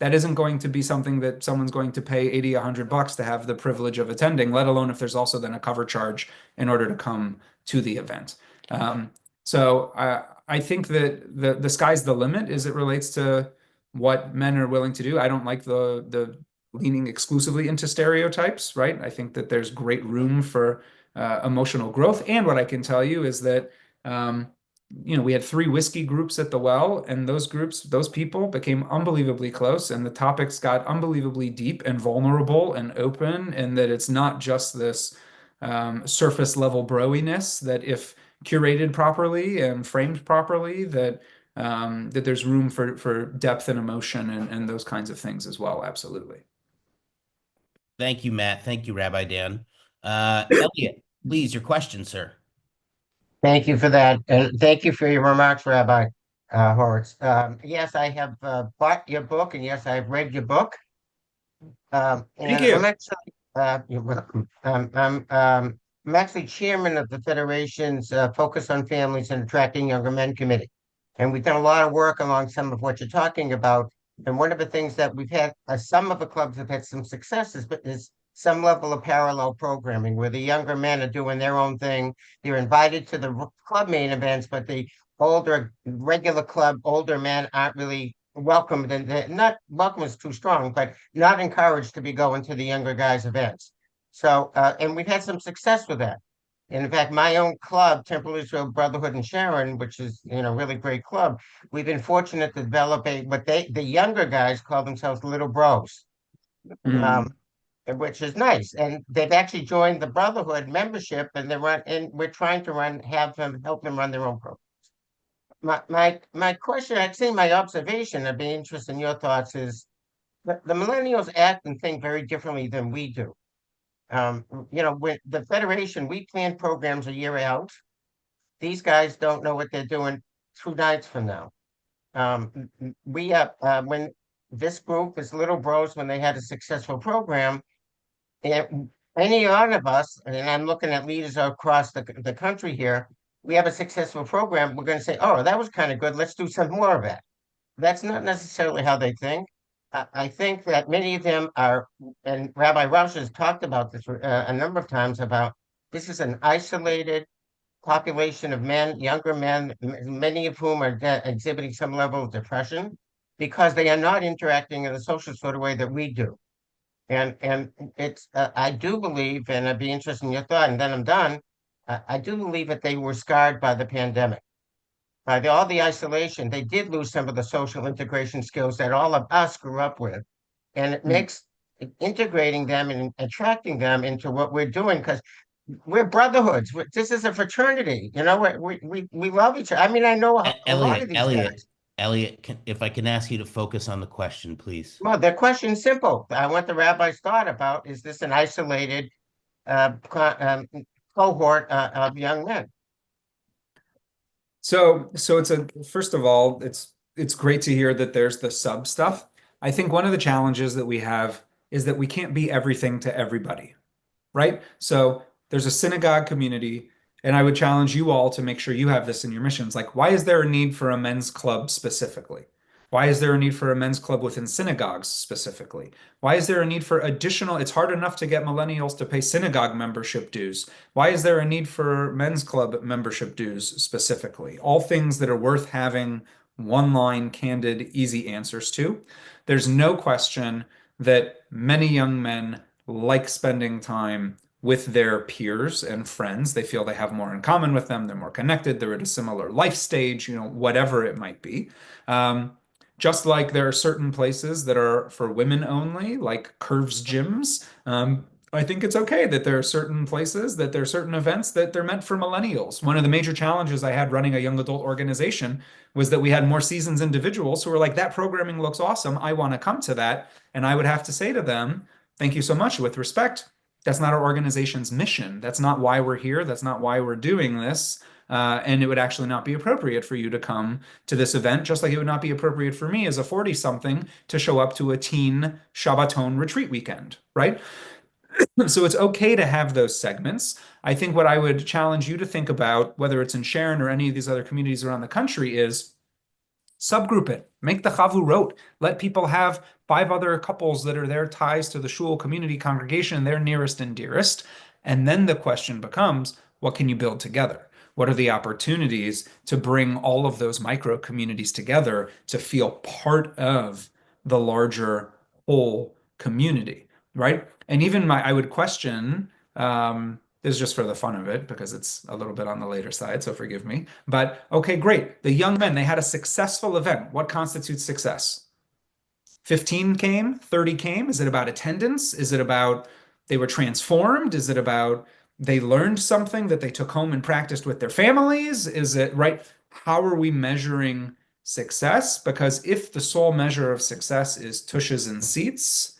That isn't going to be something that someone's going to pay 80, $100 to have the privilege of attending, let alone if there's also then a cover charge in order to come to the event. I think that the sky's the limit as it relates to what men are willing to do. I don't like the leaning exclusively into stereotypes, right? I think that there's great room for emotional growth. And what I can tell you is that we had 3 whiskey groups at the Well, and those people became unbelievably close, and the topics got unbelievably deep and vulnerable and open, and that it's not just this surface level broiness, that if curated properly and framed properly, that there's room for depth and emotion and those kinds of things as well. Absolutely. Thank you, Matt. Thank you, Rabbi Dan. Elliot, please, your question, sir. Thank you for that. And thank you for your remarks, Rabbi Horwitz. Yes, I have bought your book, and yes, I've read your book. Thank you. You're welcome. I'm actually chairman of the Federation's Focus on Families and Attracting Younger Men Committee. And we've done a lot of work along some of what you're talking about. And one of the things that we've had, some of the clubs have had some successes, but is some level of parallel programming where the younger men are doing their own thing. They're invited to the club main events, but the regular club, older men aren't really welcomed. And not welcome is too strong, but not encouraged to be going to the younger guys' events. So, and we've had some success with that. And in fact, my own club, Temple Israel Brotherhood in Sharon, which is, really great club, we've been fortunate to develop the younger guys call themselves little bros. which is nice. And they've actually joined the Brotherhood membership, and we're trying to help them run their own program. My question, I'd say my observation, I'd be interested in your thoughts, is the millennials act and think very differently than we do. With the Federation, we plan programs a year out. These guys don't know what they're doing 2 nights from now. We have when this group is Little Bros, when they had a successful program, and any one of us, and I'm looking at leaders across the country here, we have a successful program, we're going to say, oh, that was kind of good. Let's do some more of that. That's not necessarily how they think. I think that many of them are, and Rabbi Roush has talked about this a number of times, about this is an isolated population of men, younger men, many of whom are exhibiting some level of depression because they are not interacting in a social sort of way that we do. And it's I do believe, and I'd be interested in your thought, and then I'm done. I do believe that they were scarred by the pandemic, by all the isolation. They did lose some of the social integration skills that all of us grew up with, and it makes integrating them and attracting them into what we're doing, because we're brotherhoods. This is a fraternity. We love each other. I mean, I know a lot of these guys. Elliot, if I can ask you to focus on the question, please. Well, the question's simple. I want the rabbi's thought about, is this an isolated cohort of young men? So first of all, it's great to hear that there's the sub stuff. I think one of the challenges that we have is that we can't be everything to everybody, right? So there's a synagogue community, and I would challenge you all to make sure you have this in your missions. Like, why is there a need for a men's club specifically? Why is there a need for a men's club within synagogues specifically? Why is there a need for additional? It's hard enough to get millennials to pay synagogue membership dues. Why is there a need for men's club membership dues specifically? All things that are worth having one-line, candid, easy answers to. There's no question that many young men like spending time with their peers and friends. They feel they have more in common with them. They're more connected. They're at a similar life stage, whatever it might be. Just like there are certain places that are for women only, like Curves gyms. I think it's okay that there are certain places, that there are certain events that they're meant for millennials. One of the major challenges I had running a young adult organization was that we had more seasoned individuals who were like, that programming looks awesome. I want to come to that. And I would have to say to them, thank you so much, with respect. That's not our organization's mission. That's not why we're here. That's not why we're doing this. And it would actually not be appropriate for you to come to this event, just like it would not be appropriate for me as a 40-something to show up to a teen Shabbaton retreat weekend, right? So it's okay to have those segments. I think what I would challenge you to think about, whether it's in Sharon or any of these other communities around the country, is subgroup it. Make the chavurot. Let people have 5 other couples that are their ties to the shul community congregation, their nearest and dearest. And then the question becomes, what can you build together? What are the opportunities to bring all of those micro communities together to feel part of the larger whole community, right? And even I would question, this is just for the fun of it, because it's a little bit on the later side, so forgive me. But okay, great. The young men, they had a successful event. What constitutes success? 15 came, 30 came. Is it about attendance? Is it about they were transformed? Is it about they learned something that they took home and practiced with their families? Is it, right? How are we measuring success? Because if the sole measure of success is tushes and seats,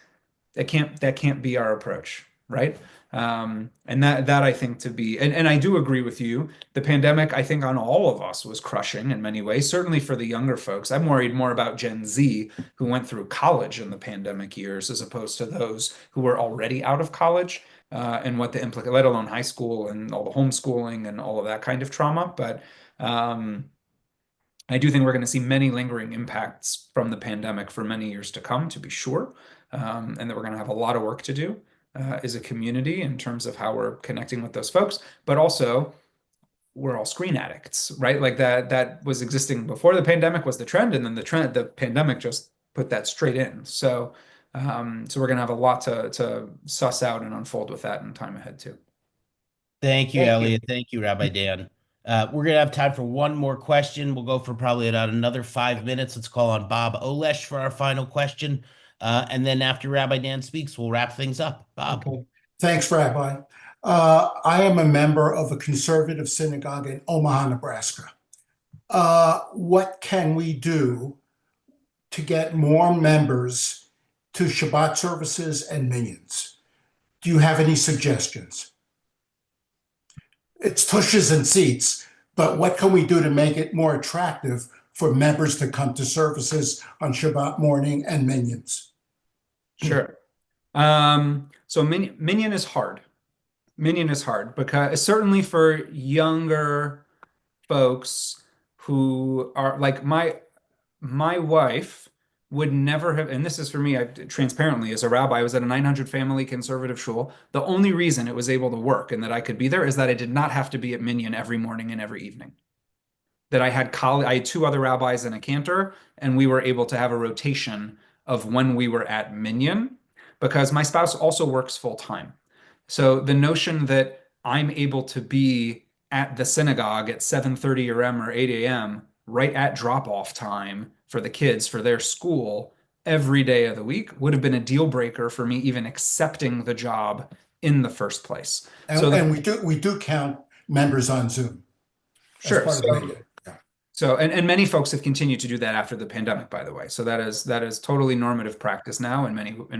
that can't be our approach, right? And that I think to be, and I do agree with you. The pandemic, I think, on all of us was crushing in many ways, certainly for the younger folks. I'm worried more about Gen Z who went through college in the pandemic years, as opposed to those who were already out of college, and what the let alone high school and all the homeschooling and all of that kind of trauma. But I do think we're going to see many lingering impacts from the pandemic for many years to come, to be sure, and that we're going to have a lot of work to do as a community in terms of how we're connecting with those folks. But also, we're all screen addicts, right? Like that was existing before the pandemic was the trend, and then the pandemic just put that straight in. So we're going to have a lot to suss out and unfold with that in time ahead too. Thank you, Elliot. Thank you, Rabbi Dan. We're going to have time for one more question. We'll go for probably about another 5 minutes. Let's call on Bob Olesh for our final question. And then after Rabbi Dan speaks, we'll wrap things up. Bob. Okay. Thanks, Rabbi. I am a member of a conservative synagogue in Omaha, Nebraska. What can we do to get more members to Shabbat services and minyans? Do you have any suggestions? It's tushes and seats, but what can we do to make it more attractive for members to come to services on Shabbat morning and minyans? Sure. So minyan is hard. Minyan is hard because certainly for younger folks who are like my wife would never have, and this is for me, transparently, as a rabbi, I was at a 900 family conservative shul. The only reason it was able to work and that I could be there is that I did not have to be at minyan every morning and every evening. That I had two other rabbis and a cantor, and we were able to have a rotation of when we were at minyan, because my spouse also works full time. So the notion that I'm able to be at the synagogue at 7:30 a.m. or 8 a.m. right at drop-off time for the kids for their school every day of the week would have been a deal breaker for me even accepting the job in the first place. And we do count members on Zoom. Sure. So, and many folks have continued to do that after the pandemic, by the way. So that is totally normative practice now in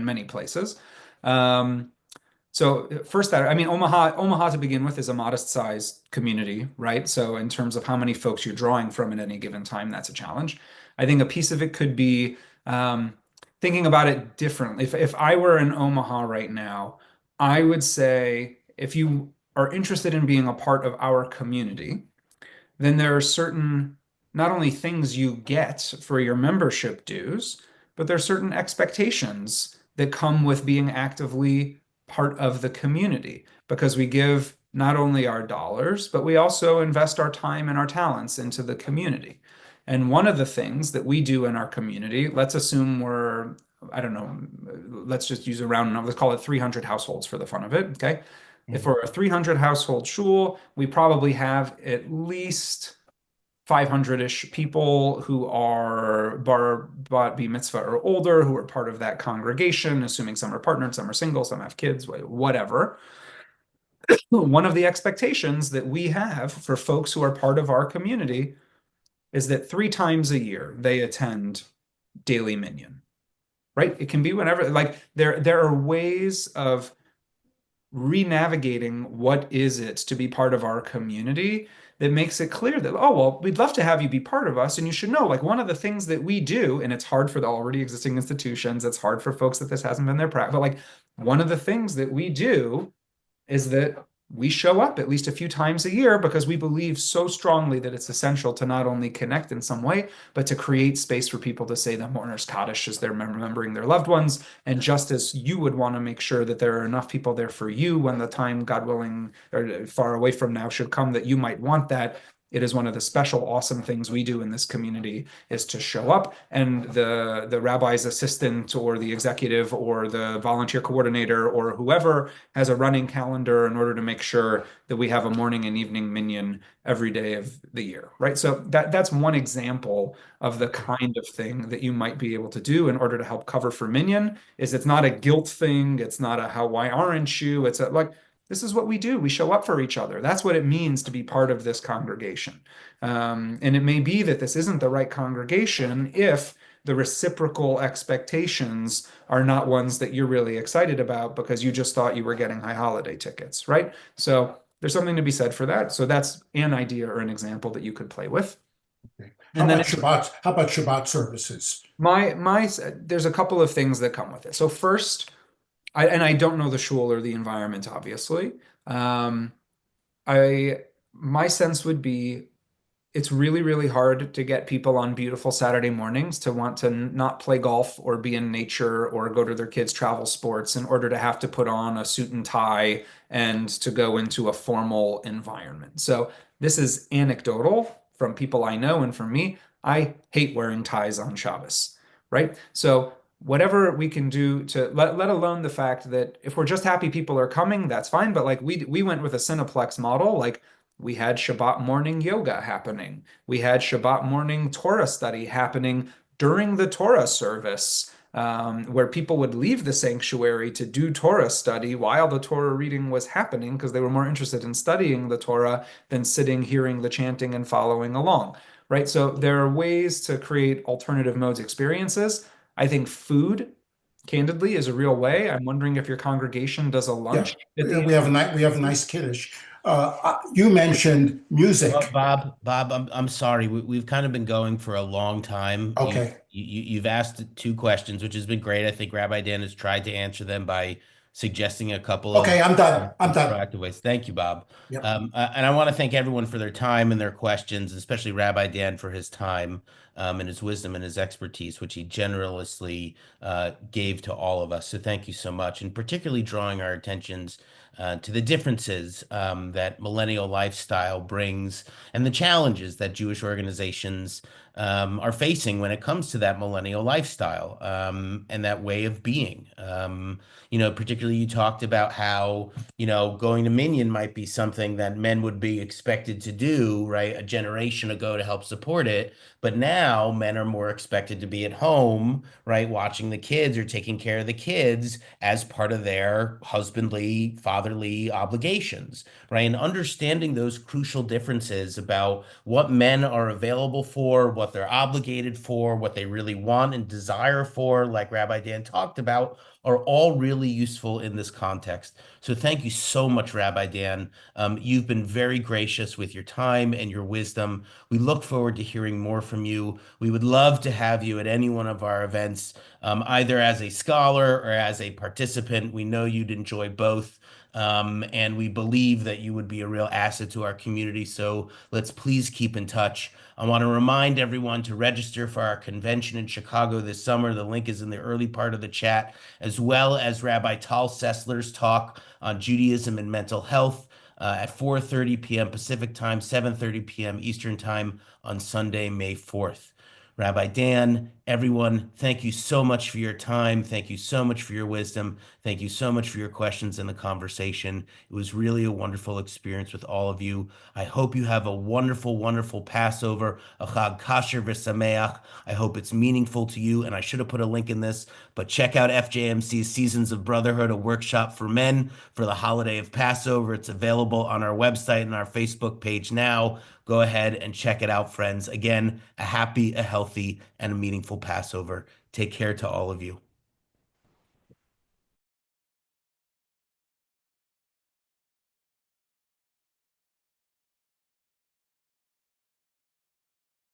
many places. So first, that I mean, Omaha to begin with is a modest-sized community, right? So in terms of how many folks you're drawing from at any given time, that's a challenge. I think a piece of it could be thinking about it differently. If I were in Omaha right now, I would say if you are interested in being a part of our community, then there are certain not only things you get for your membership dues, but there are certain expectations that come with being actively part of the community, because we give not only our dollars, but we also invest our time and our talents into the community. And one of the things that we do in our community, let's assume we're, I don't know, let's just use a round number, let's call it 300 households for the fun of it, okay? Mm-hmm. If we're a 300 household shul, we probably have at least 500-ish people who are bar mitzvah or older, who are part of that congregation, assuming some are partnered, some are single, some have kids, whatever. One of the expectations that we have for folks who are part of our community is that 3 times a year they attend daily minyan, right? It can be whenever, like there are ways of re-navigating what is it to be part of our community that makes it clear that, oh, well, we'd love to have you be part of us. And you should know, like, one of the things that we do, and it's hard for the already existing institutions, it's hard for folks that this hasn't been their practice, but like one of the things that we do is that we show up at least a few times a year because we believe so strongly that it's essential to not only connect in some way, but to create space for people to say the mourner's Kaddish as they're remembering their loved ones. And just as you would want to make sure that there are enough people there for you when the time, God willing, or far away from now should come, that you might want that. It is one of the special, awesome things we do in this community is to show up, and the rabbi's assistant or the executive or the volunteer coordinator or whoever has a running calendar in order to make sure that we have a morning and evening minyan every day of the year, right? So that's one example of the kind of thing that you might be able to do in order to help cover for minyan. Is it's not a guilt thing, it's not a why aren't you? It's like, this is what we do. We show up for each other. That's what it means to be part of this congregation. And it may be that this isn't the right congregation if the reciprocal expectations are not ones that you're really excited about because you just thought you were getting high holiday tickets, right? So there's something to be said for that. So that's an idea or an example that you could play with. Okay. How about Shabbat services? There's a couple of things that come with it. So first, I don't know the shul or the environment, obviously. My sense would be it's really, really hard to get people on beautiful Saturday mornings to want to not play golf or be in nature or go to their kids' travel sports in order to have to put on a suit and tie and to go into a formal environment. So this is anecdotal from people I know, and for me, I hate wearing ties on Shabbos, right? So whatever we can do to let alone the fact that if we're just happy people are coming, that's fine. But like we went with a Cineplex model. Like we had Shabbat morning yoga happening. We had Shabbat morning Torah study happening during the Torah service. where people would leave the sanctuary to do Torah study while the Torah reading was happening because they were more interested in studying the Torah than sitting, hearing the chanting, and following along, right? So there are ways to create alternative modes experiences. I think food, candidly, is a real way. I'm wondering if your congregation does a lunch. We have a nice kiddush. You mentioned music. Bob, I'm sorry. We've kind of been going for a long time. Okay. You've asked two questions, which has been great. I think Rabbi Dan has tried to answer them by suggesting a couple Okay, of I'm done. proactive ways. Thank you, Bob. Yep. And I want to thank everyone for their time and their questions, especially Rabbi Dan for his time and his wisdom and his expertise, which he generously gave to all of us. So thank you so much, and particularly drawing our attentions to the differences that millennial lifestyle brings and the challenges that Jewish organizations are facing when it comes to that millennial lifestyle and that way of being. Particularly you talked about how, going to Minyan might be something that men would be expected to do, right, a generation ago to help support it. But now men are more expected to be at home, right, watching the kids or taking care of the kids as part of their husbandly, fatherly obligations, right? And understanding those crucial differences about what men are available for, what they're obligated for, what they really want and desire for, like Rabbi Dan talked about, are all really useful in this context. So thank you so much, Rabbi Dan. You've been very gracious with your time and your wisdom. We look forward to hearing more from you. We would love to have you at any one of our events, either as a scholar or as a participant. We know you'd enjoy both. And we believe that you would be a real asset to our community. So let's please keep in touch. I want to remind everyone to register for our convention in Chicago this summer. The link is in the early part of the chat, as well as Rabbi Tal Sessler's talk on Judaism and mental health at 4:30 p.m. Pacific time, 7:30 p.m. Eastern time on Sunday, May 4th. Rabbi Dan, everyone, thank you so much for your time. Thank you so much for your wisdom. Thank you so much for your questions and the conversation. It was really a wonderful experience with all of you. I hope you have a wonderful, wonderful Passover, a Chag Kasher v'Sameach. I hope it's meaningful to you, and I should have put a link in this, but check out FJMC's Seasons of Brotherhood, a workshop for men for the holiday of Passover. It's available on our website and our Facebook page now. Go ahead and check it out, friends. Again, a happy, a healthy, and a meaningful Passover. Take care to all of you.